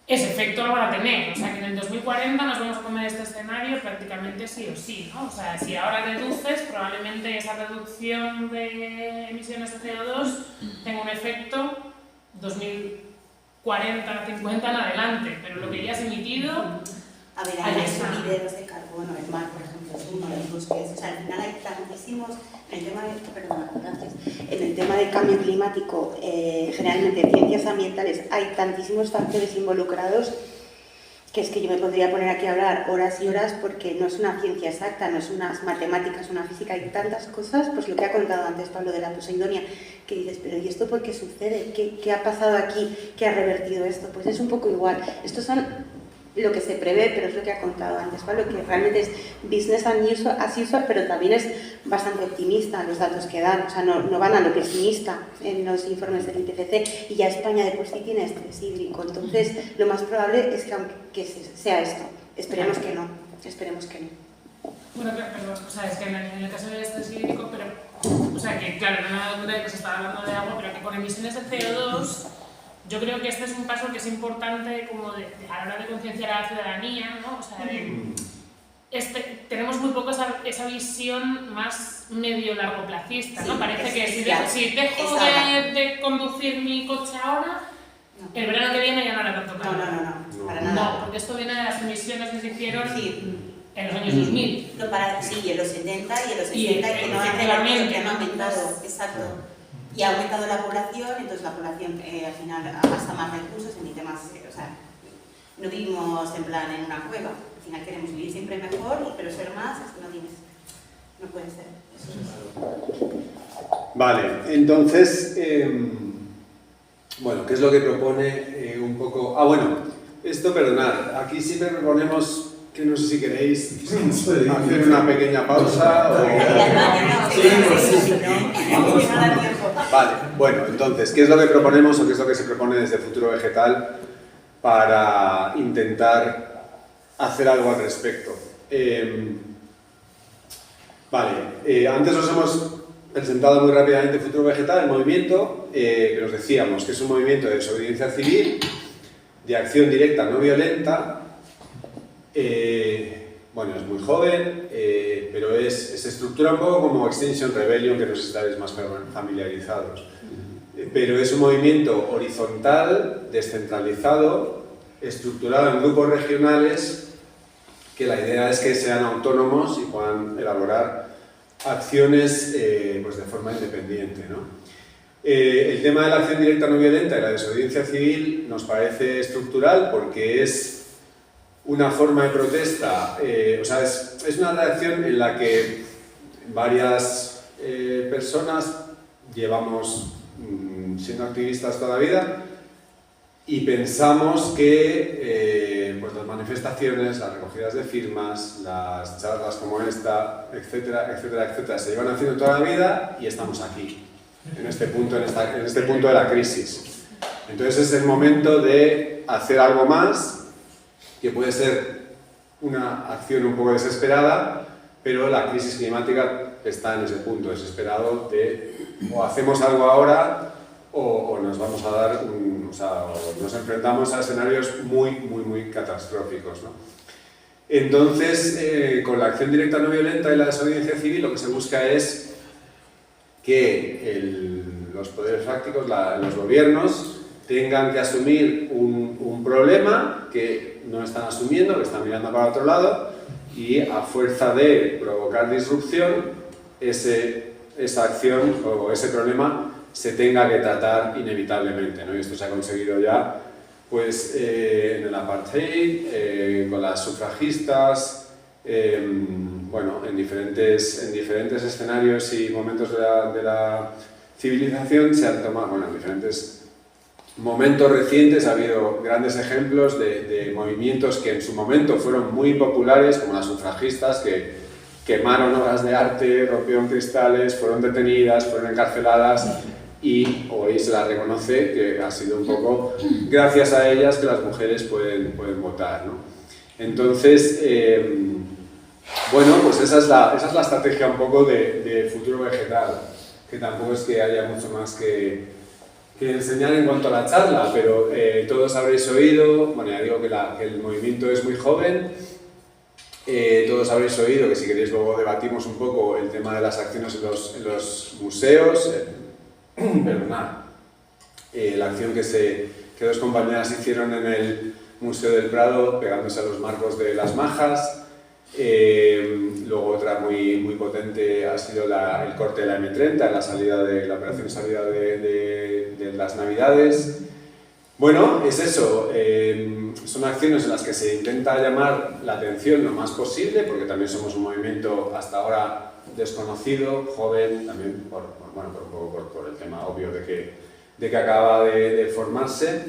ese efecto lo van a tener. O sea, que en el 2040 nos vamos a comer este escenario prácticamente sí o sí, ¿no? O sea, si ahora reduces, probablemente esa reducción de emisiones de CO2 tenga un efecto 2040, 50 en adelante, pero lo que ya has emitido... A ver, hay sumideros de carbono, el mar, por ejemplo, es uno de los bosques. O sea, al final hay tantísimos, en el tema del cambio climático, generalmente en ciencias ambientales, hay tantísimos factores involucrados que es que yo me podría poner aquí a hablar horas y horas porque no es una ciencia exacta, no es unas matemáticas, una física, hay tantas cosas, pues lo que ha contado antes Pablo de la Poseidonia, que dices, pero ¿y esto por qué sucede? ¿Qué ha pasado aquí? ¿Qué ha revertido esto? Pues es un poco igual. Estos son lo que se prevé, pero es lo que ha contado antes Pablo, que realmente es business as usual, pero también es bastante optimista los datos que dan, o sea, no van a lo pesimista en los informes del IPCC, y ya España de por sí tiene estrés hídrico, entonces lo más probable es que sea esto. Esperemos que no. Bueno, pero o sea, es que en el caso del estrés hídrico, pero, o sea, que claro, no me he dado cuenta de que se estaba hablando de agua, pero que con emisiones de CO2, yo creo que este es un paso que es importante como a la hora de concienciar a la ciudadanía, ¿no? O sea, tenemos muy poco esa visión más medio largoplacista, ¿no? Parece que si dejo de conducir mi coche ahora, el verano que viene ya no hará tanto calor. No, para nada. No, porque esto viene de las emisiones que se hicieron en los años 2000. Sí, en los 70 y en los 60, que no han aumentado, exacto. Y ha aumentado la población, entonces la población al final gasta más recursos, emite más, o sea, no vivimos en plan en una cueva, al final queremos vivir siempre mejor, pero ser más es que no puede ser. Eso es. Vale, entonces, bueno, ¿qué es lo que propone un poco? Esto, perdonad, aquí siempre proponemos que no sé si queréis hacer una pequeña pausa o... Vale, bueno, entonces, ¿qué es lo que proponemos o qué es lo que se propone desde Futuro Vegetal para intentar hacer algo al respecto? Antes os hemos presentado muy rápidamente Futuro Vegetal, el movimiento, que os decíamos que es un movimiento de desobediencia civil, de acción directa no violenta. Es muy joven, pero se estructura un poco como Extinction Rebellion, que no sé si estaréis más familiarizados. Pero es un movimiento horizontal, descentralizado, estructurado en grupos regionales, que la idea es que sean autónomos y puedan elaborar acciones de forma independiente, ¿no? El tema de la acción directa no violenta y la desobediencia civil nos parece estructural porque es una forma de protesta, es una reacción en la que varias personas llevamos siendo activistas toda la vida y pensamos que las manifestaciones, las recogidas de firmas, las charlas como esta, etcétera, etcétera, etcétera, se llevan haciendo toda la vida y estamos aquí, en este punto de la crisis. Entonces es el momento de hacer algo más, que puede ser una acción un poco desesperada, pero la crisis climática está en ese punto desesperado de o hacemos algo ahora o nos vamos a dar o nos enfrentamos a escenarios muy, muy, muy catastróficos, ¿no? Entonces, con la acción directa no violenta y la desobediencia civil, lo que se busca es que los poderes fácticos, los gobiernos, tengan que asumir un problema que no están asumiendo, que están mirando para otro lado, y a fuerza de provocar disrupción, ese esa acción o ese problema se tenga que tratar inevitablemente, ¿no? Y esto se ha conseguido ya pues, en el apartheid, con las sufragistas, bueno, en diferentes escenarios y momentos de la civilización se han tomado, bueno, en diferentes momentos recientes ha habido grandes ejemplos de movimientos que en su momento fueron muy populares, como las sufragistas, que quemaron obras de arte, rompieron cristales, fueron detenidas, fueron encarceladas y hoy se las reconoce que ha sido un poco gracias a ellas que las mujeres pueden votar, ¿no? Entonces, bueno, pues esa es la estrategia un poco de futuro vegetal, que tampoco es que haya mucho más que enseñar en cuanto a la charla, pero todos habréis oído, bueno, ya digo que el movimiento es muy joven, todos habréis oído que si queréis luego debatimos un poco el tema de las acciones en los museos, perdonad, la acción que dos compañeras hicieron en el Museo del Prado pegándose a los marcos de las majas. Luego otra muy potente ha sido el corte de la M30, la operación salida de las Navidades. Bueno, es eso, son acciones en las que se intenta llamar la atención lo más posible, porque también somos un movimiento hasta ahora desconocido, joven, también por el tema obvio de que acaba de formarse,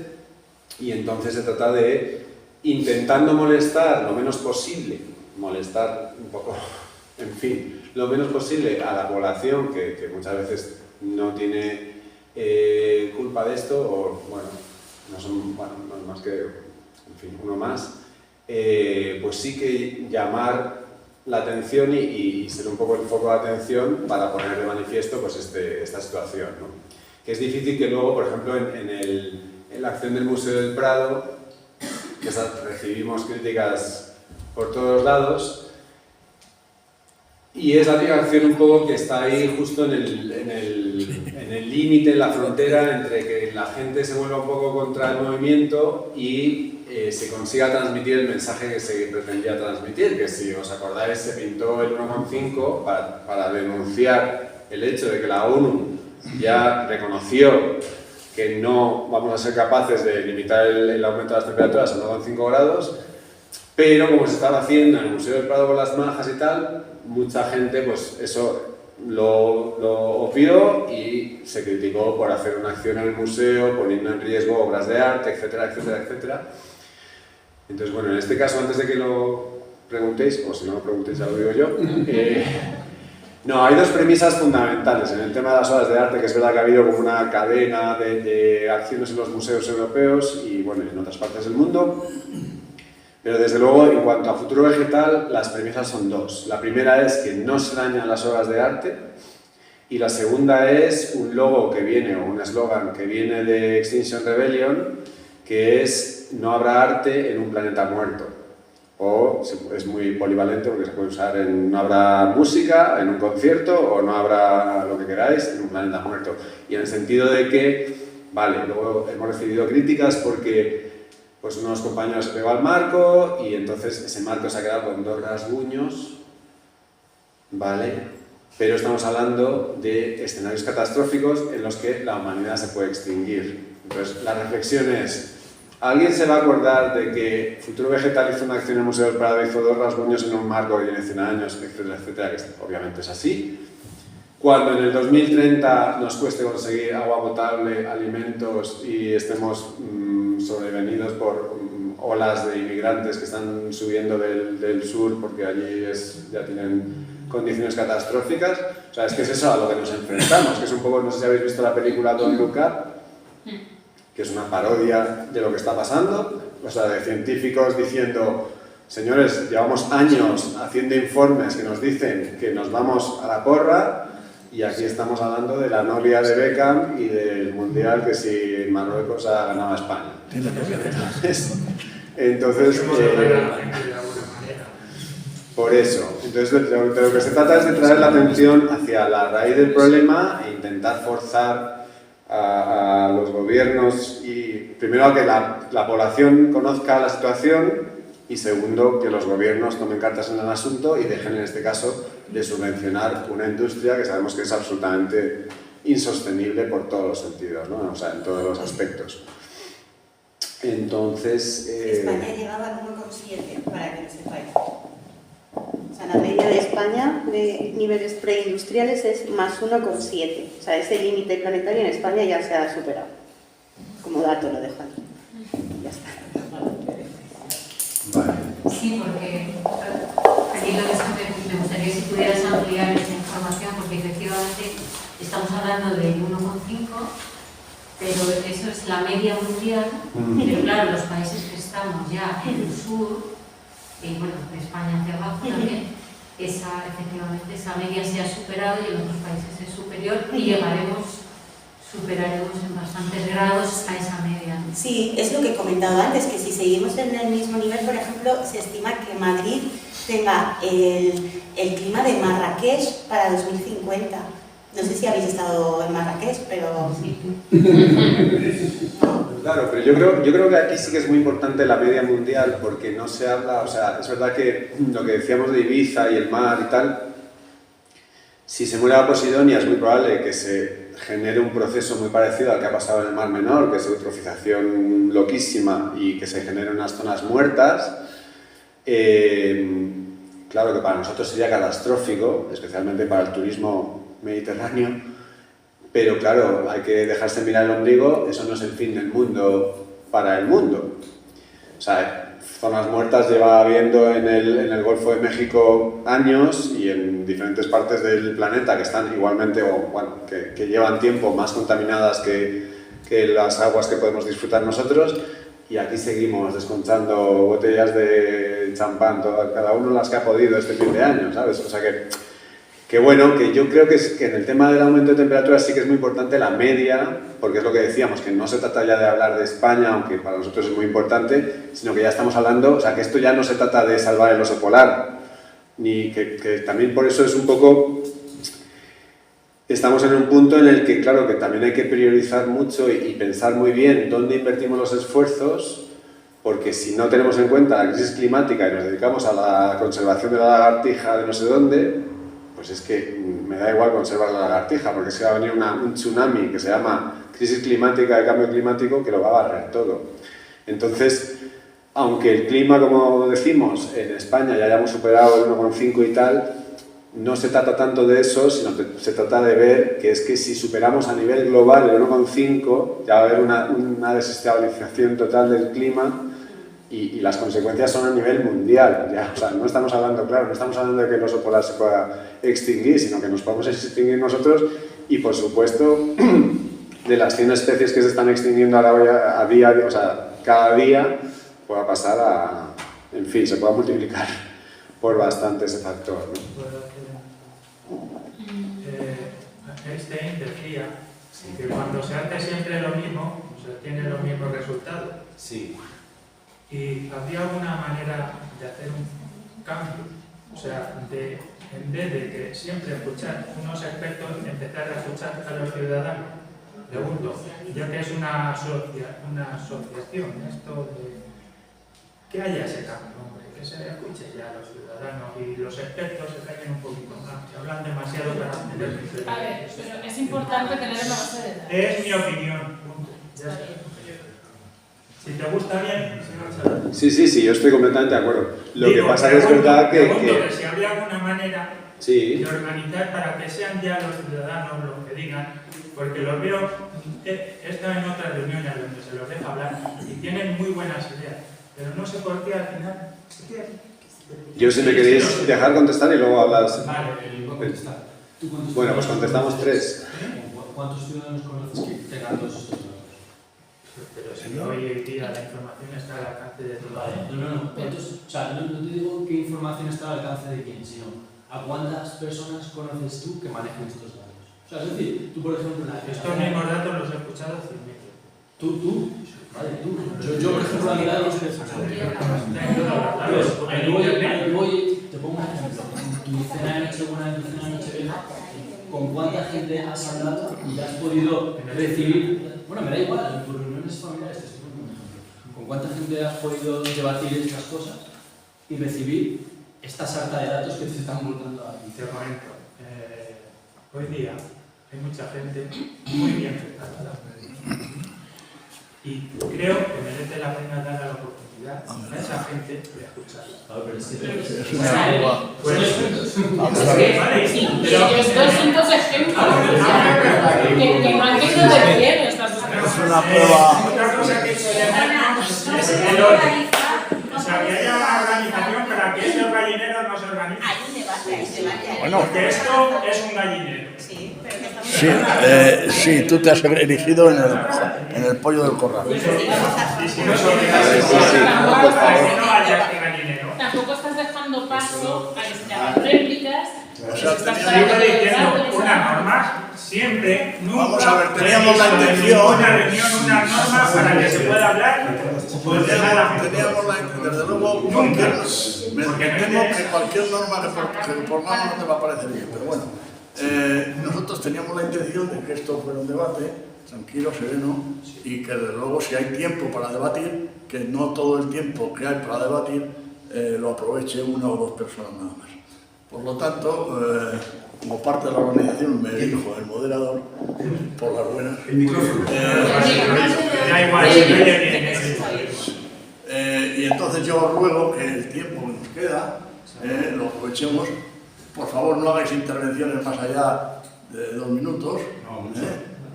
y entonces se trata de, intentando molestar lo menos posible, molestar un poco, en fin, lo menos posible a la población que muchas veces no tiene culpa de esto, o bueno, no es más que, en fin, uno más, pues sí que llamar la atención y ser un poco el foco de atención para poner de manifiesto pues esta situación, ¿no? Que es difícil que luego, por ejemplo, en la acción del Museo del Prado, que recibimos críticas por todos lados, y es la típica acción un poco que está ahí justo en el límite, en la frontera entre que la gente se vuelva un poco contra el movimiento y se consiga transmitir el mensaje que se pretendía transmitir, que si os acordáis se pintó el 1,5 para denunciar el hecho de que la ONU ya reconoció que no vamos a ser capaces de limitar el aumento de las temperaturas a 1,5 grados, pero como se estaba haciendo en el Museo del Prado con las majas y tal, mucha gente pues eso lo obvió y se criticó por hacer una acción en el museo, poniendo en riesgo obras de arte, etcétera, etcétera, etcétera. Entonces, bueno, en este caso, antes de que lo preguntéis, o si no lo preguntéis ya lo digo yo, no, hay dos premisas fundamentales en el tema de las obras de arte, que es verdad que ha habido como una cadena de acciones en los museos europeos y bueno, en otras partes del mundo. Pero desde luego, en cuanto a futuro vegetal, las premisas son dos. La primera es que no se dañan las obras de arte y la segunda es un logo que viene, o un eslogan que viene de Extinction Rebellion, que es no habrá arte en un planeta muerto. O es muy polivalente porque se puede usar en no habrá música en un concierto o no habrá lo que queráis en un planeta muerto. Y en el sentido de que, vale, luego hemos recibido críticas porque pues unos compañeros se pegó al marco y entonces ese marco se ha quedado con 2 rasguños, ¿vale? Pero estamos hablando de escenarios catastróficos en los que la humanidad se puede extinguir. Entonces, la reflexión es, ¿alguien se va a acordar de que Futuro Vegetal hizo una acción en el Museo del Prado, hizo 2 rasguños en un marco que tiene 100 años, etcétera, etcétera, que obviamente es así? Cuando en el 2030 nos cueste conseguir agua potable, alimentos y estemos sobrevenidos por olas de inmigrantes que están subiendo del sur porque allí ya tienen condiciones catastróficas. O sea, es que es eso a lo que nos enfrentamos, que es un poco, no sé si habéis visto la película Don't Look Up, que es una parodia de lo que está pasando, o sea, de científicos diciendo, señores, llevamos años haciendo informes que nos dicen que nos vamos a la porra, y aquí estamos hablando de la novia de Beckham y del Mundial que si Marruecos ha ganado a España. Entonces, por eso. Entonces, de lo que se trata es de traer la atención hacia la raíz del problema e intentar forzar a los gobiernos y primero a que la población conozca la situación y segundo, que los gobiernos tomen cartas en el asunto y dejen en este caso de subvencionar una industria que sabemos que es absolutamente insostenible por todos los sentidos, ¿no? O sea, en todos los aspectos. Entonces... España llegaba al 1,7, para que lo sepáis. O sea, la media de España de niveles preindustriales es más 1,7. O sea, ese límite planetario en España ya se ha superado. Como dato lo dejo aquí. Ya está. Vale. Sí, porque aquí lo que me gustaría si pudieras ampliar esta información, porque efectivamente estamos hablando de 1,5, pero eso es la media mundial, pero claro, los países que estamos ya en el sur, y bueno, de España hacia abajo también, efectivamente esa media se ha superado y en otros países es superior y superaremos en bastantes grados a esa media. Sí, es lo que he comentado antes, que si seguimos en el mismo nivel, por ejemplo, se estima que Madrid tenga el clima de Marrakech para 2050. No sé si habéis estado en Marrakech, pero sí. Claro, pero yo creo que aquí sí que es muy importante la media mundial porque no se habla, o sea, es verdad que lo que decíamos de Ibiza y el mar y tal, si se muere la Posidonia es muy probable que se genere un proceso muy parecido al que ha pasado en el Mar Menor, que es eutrofización loquísima y que se generen unas zonas muertas. Claro que para nosotros sería catastrófico, especialmente para el turismo mediterráneo, pero claro, hay que dejarse mirar el ombligo, eso no es el fin del mundo para el mundo. O sea, zonas muertas lleva habiendo en el Golfo de México años y en diferentes partes del planeta que están igualmente, o bueno, que llevan tiempo más contaminadas que las aguas que podemos disfrutar nosotros, y aquí seguimos desconchando botellas de champán, cada uno las que ha podido este fin de año, ¿sabes? O sea que bueno, que yo creo que en el tema del aumento de temperatura sí que es muy importante la media, porque es lo que decíamos, que no se trata ya de hablar de España, aunque para nosotros es muy importante, sino que ya estamos hablando, o sea, que esto ya no se trata de salvar el oso polar, ni que también por eso es un poco... Estamos en un punto en el que, claro, que también hay que priorizar mucho y pensar muy bien dónde invertimos los esfuerzos, porque si no tenemos en cuenta la crisis climática y nos dedicamos a la conservación de la lagartija de no sé dónde, pues es que me da igual conservar la lagartija, porque es que va a venir un tsunami que se llama crisis climática y cambio climático que lo va a barrer todo. Entonces, aunque el clima, como decimos, en España ya hayamos superado el 1,5 y tal, no se trata tanto de eso, sino que se trata de ver que es que si superamos a nivel global el 1,5, ya va a haber una desestabilización total del clima y las consecuencias son a nivel mundial. Ya, o sea, no estamos hablando, claro, no estamos hablando de que el oso polar se pueda extinguir, sino que nos podemos extinguir nosotros y, por supuesto, de las 100 especies que se están extinguiendo a día, o sea, cada día, pueda pasar a, en fin, se pueda multiplicar por bastante ese factor, ¿no? Einstein decía que cuando se hace siempre lo mismo, se tiene los mismos resultados. Sí. Y había una manera de hacer un cambio, o sea, en vez de que siempre escuchar unos expertos, empezar a escuchar a los ciudadanos. Pregunto, ya que es una asociación, esto de que haya ese cambio, hombre, que se escuche ya a los ciudadanos y los expertos se callen un poquito más, se hablan demasiado para entender. A ver, pero es importante tener una base de datos. Es mi opinión. Ya está. Si te gusta bien, Sí, yo estoy completamente de acuerdo. Lo que pasa es que es verdad que si habría alguna manera sí, de organizar para que sean ya los ciudadanos los que digan, porque los veo, he estado en otras reuniones donde se los deja hablar y tienen muy buenas ideas, pero no sé por qué al final. Yo si me queréis dejar contestar y luego hablas. Vale, voy a contestar. Bueno, pues contestamos 3. ¿Cuántos ciudadanos conoces que tengan todos estos datos? Pero si hoy en día la información está al alcance de todos. Vale, no. ¿Cuántos, o sea, no te digo qué información está al alcance de quién, sino a cuántas personas conoces tú que manejan estos datos. O sea, es decir, tú por ejemplo... Estos mismos datos los he escuchado 100.000. Tú. Vale, tú. Yo por ejemplo, a mi lado... Ahí voy, te pongo un ejemplo. Tu cena de Nochebuena, tu cena de Nochevieja, ¿con cuánta gente has hablado y has podido recibir? Bueno, me da igual, en tus reuniones familiares te estoy poniendo un ejemplo. ¿Con cuánta gente has podido debatir estas cosas? y recibir esta sarta de datos que te están montando aquí. Te comento, hoy día hay mucha gente muy bien preparada y creo que merece la pena dar la oportunidad a esa gente de escucharla. Es estos son dos ejemplos que no han querido de bien estas dos cosas. Es una prueba. Otra cosa que solemos es o sea, que haya una organización para que ese gallinero no se organice. Hay un debate, hay un debate. Bueno. Porque esto es un gallinero. Sí, pero que estamos Sí, tú te has erigido en el pollo del corral. Y si no se organiza, para que no haya este gallinero. Tampoco estás dejando paso a que se te hagan réplicas. O sea, Siempre diciendo una norma, siempre, nunca. Vamos a ver, teníamos la intención. Una reunión, una norma para que se pueda hablar. Teníamos desde luego, me temo que cualquier norma que pongamos no te va a parecer bien, pero bueno, nosotros teníamos la intención de que esto fuera un debate tranquilo, sereno, y que desde luego si hay tiempo para debatir, que no todo el tiempo que hay para debatir lo aproveche una o dos personas nada más. Por lo tanto, como parte de la organización me dijo el moderador, por las buenas. Da igual, y entonces yo ruego que el tiempo que nos queda lo aprovechemos. Por favor, no hagáis intervenciones más allá de 2 minutos.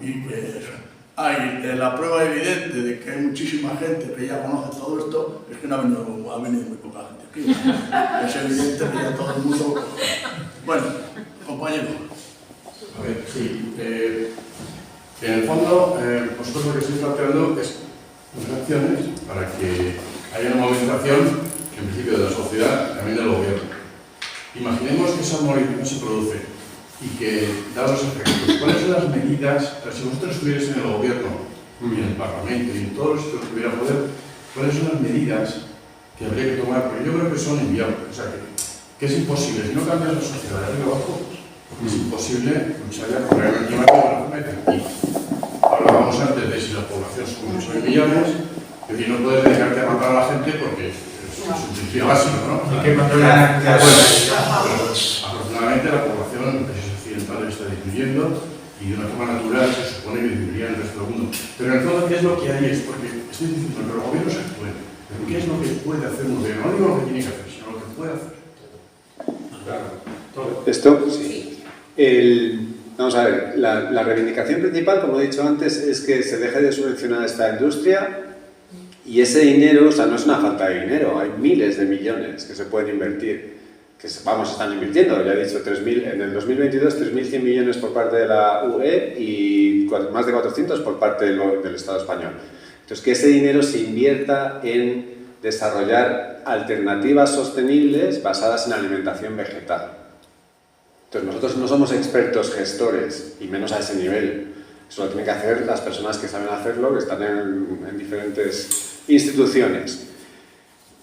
Y que hay la prueba evidente de que hay muchísima gente que ya conoce todo esto, es que no ha venido muy poca gente aquí. Es evidente que ya todo el mundo... Bueno, compañero. A ver, sí. En el fondo, vosotros lo que estáis planteando es unas acciones para que haya una movilización, en principio de la sociedad, también del gobierno. Imaginemos que esa movilización se produce y que, dados los efectos, ¿cuáles son las medidas, si vosotros estuvierais en el gobierno, y en el Parlamento, y en todos los sitios que hubiera poder, cuáles son las medidas que habría que tomar? Porque yo creo que son inviables, o sea, que es imposible, si no cambias la sociedad de arriba abajo, es imposible luchar ya por el cambio climático de la forma efectiva. Hablábamos antes de si la población son millones, es decir, no puedes dedicarte a matar a la gente porque es un principio básico, ¿no? Hay que controlar la afortunadamente la población occidental está disminuyendo y de una forma natural se supone que disminuiría en el resto del mundo. Pero en el fondo, ¿qué es lo que hay? Es porque estoy diciendo que los gobiernos actúen. Pero ¿qué es lo que puede hacer un gobierno? No digo lo que tiene que hacer, sino lo que puede hacer. Claro. ¿Esto? Sí. Vamos a ver, la reivindicación principal, como he dicho antes, es que se deje de subvencionar esta industria y ese dinero, o sea, no es una falta de dinero, hay miles de millones que se pueden invertir, que están invirtiendo, ya he dicho, en el 2022 3.100 millones por parte de la UE y más de 400 por parte del Estado español. Entonces, que ese dinero se invierta en desarrollar alternativas sostenibles basadas en alimentación vegetal. Entonces, nosotros no somos expertos gestores, y menos a ese nivel. Eso lo tienen que hacer las personas que saben hacerlo, que están en diferentes instituciones.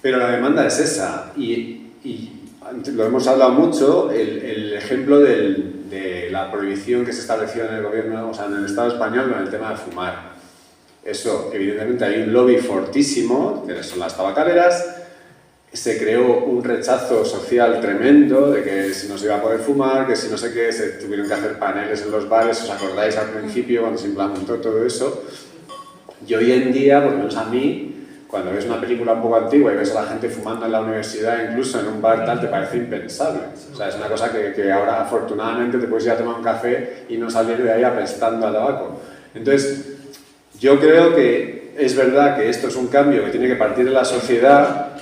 Pero la demanda es esa, y lo hemos hablado mucho, el ejemplo de la prohibición que se estableció en el gobierno, o sea, en el Estado español con el tema de fumar. Eso, evidentemente, hay un lobby fortísimo, que son las tabacaleras. Se creó un rechazo social tremendo de que si no se iba a poder fumar, que si no sé qué, se tuvieron que hacer paneles en los bares, ¿os acordáis al principio cuando se implementó todo eso? Y hoy en día, por lo menos a mí, cuando ves una película un poco antigua y ves a la gente fumando en la universidad, incluso en un bar tal, te parece impensable. O sea, es una cosa que ahora afortunadamente te puedes ir a tomar un café y no salir de ahí apestando a tabaco. Entonces, yo creo que es verdad que esto es un cambio que tiene que partir de la sociedad,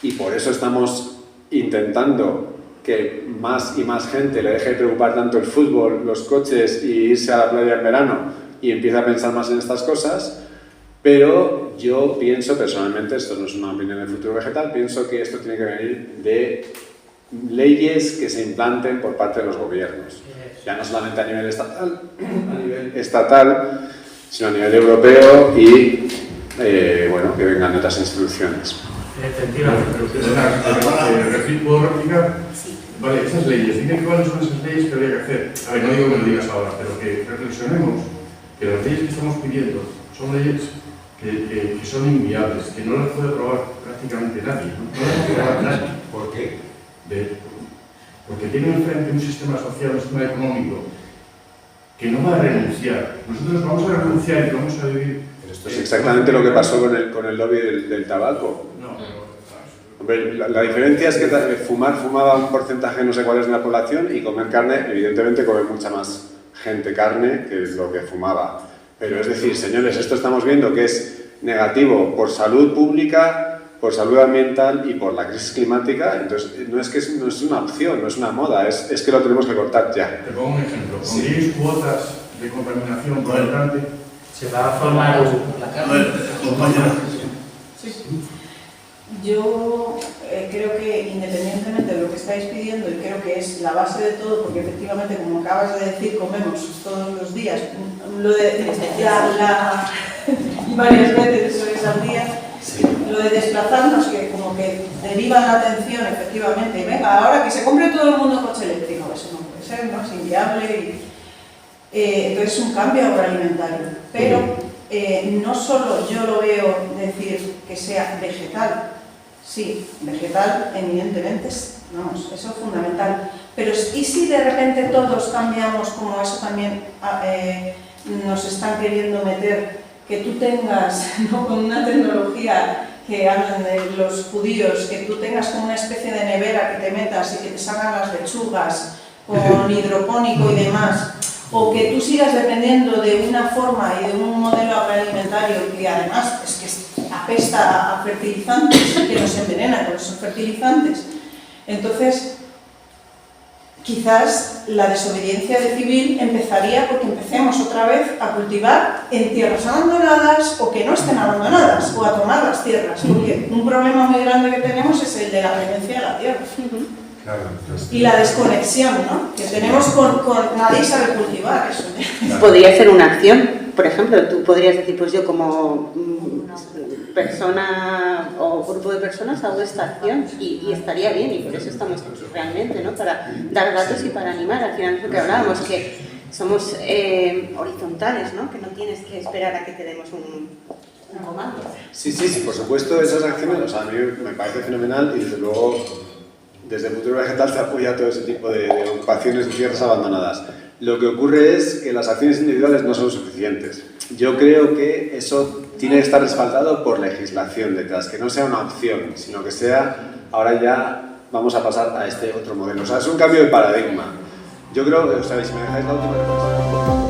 y por eso estamos intentando que más y más gente le deje de preocupar tanto el fútbol, los coches y irse a la playa en verano y empiece a pensar más en estas cosas. Pero yo pienso personalmente, esto no es una opinión del Futuro Vegetal, pienso que esto tiene que venir de leyes que se implanten por parte de los gobiernos. Ya no solamente a nivel estatal, sino a nivel europeo y bueno, que vengan de otras instituciones. Efectivamente. ¿Puedo replicar? Vale, esas leyes, dime cuáles son esas leyes que habría que hacer. A ver, no digo que lo digas ahora, pero que reflexionemos que las leyes que estamos pidiendo son leyes que son inviables, que no las puede probar prácticamente nadie. No las puede probar nadie. ¿Por qué? Porque tienen enfrente un sistema social, un sistema económico que no va a renunciar. Nosotros vamos a renunciar y vamos a vivir. Pero esto es exactamente lo que pasó con el lobby del tabaco. No. Hombre, la diferencia es que fumaba un porcentaje no sé cuál es de la población y comer carne, evidentemente come mucha más gente carne que lo que fumaba. Pero es decir, señores, esto estamos viendo que es negativo por salud pública, por salud ambiental y por la crisis climática. Entonces, no es una opción, no es una moda, es que lo tenemos que cortar ya. Te pongo un ejemplo. ¿Pondríais cuotas de contaminación por habitante? Se va a formar compañera. Yo creo que independientemente de lo que estáis pidiendo, y creo que es la base de todo, porque efectivamente, como acabas de decir, comemos todos los días, lo de y varias veces al día, lo de desplazarnos, que como que deriva la atención efectivamente, y venga, ahora que se compre todo el mundo coche eléctrico, eso no puede ser, ¿no? Es inviable. Entonces es un cambio agroalimentario, pero no solo yo lo veo decir que sea vegetal, sí, vegetal evidentemente, vamos, eso es fundamental, pero ¿y si de repente todos cambiamos, como eso también nos están queriendo meter, que tú tengas, ¿no? Con una tecnología que hablan de los judíos, que tú tengas como una especie de nevera que te metas y que te salgan las lechugas con hidropónico y demás, o que tú sigas dependiendo de una forma y de un modelo agroalimentario que además es que apesta a fertilizantes, que nos envenena con esos fertilizantes, entonces quizás la desobediencia civil empezaría porque empecemos otra vez a cultivar en tierras abandonadas o que no estén abandonadas, o a tomar las tierras, porque un problema muy grande que tenemos es el de la tenencia de la tierra. Claro, y la desconexión, ¿no? Que tenemos con nadie sabe cultivar eso. Podría ser una acción, por ejemplo, tú podrías decir, pues yo como persona o grupo de personas hago esta acción y estaría bien, y por eso estamos aquí realmente, ¿no? Para dar datos y para animar. Al final es lo que hablábamos, que somos horizontales, ¿no? Que no tienes que esperar a que te demos un comando. Sí, por supuesto, esas acciones, o sea, a mí me parece fenomenal y desde luego desde el Futuro Vegetal se apoya todo ese tipo de ocupaciones de tierras abandonadas. Lo que ocurre es que las acciones individuales no son suficientes. Yo creo que eso tiene que estar respaldado por legislación detrás, que no sea una opción, sino que sea, ahora ya vamos a pasar a este otro modelo. O sea, es un cambio de paradigma. Yo creo, o sea, si me dejáis la última reflexión.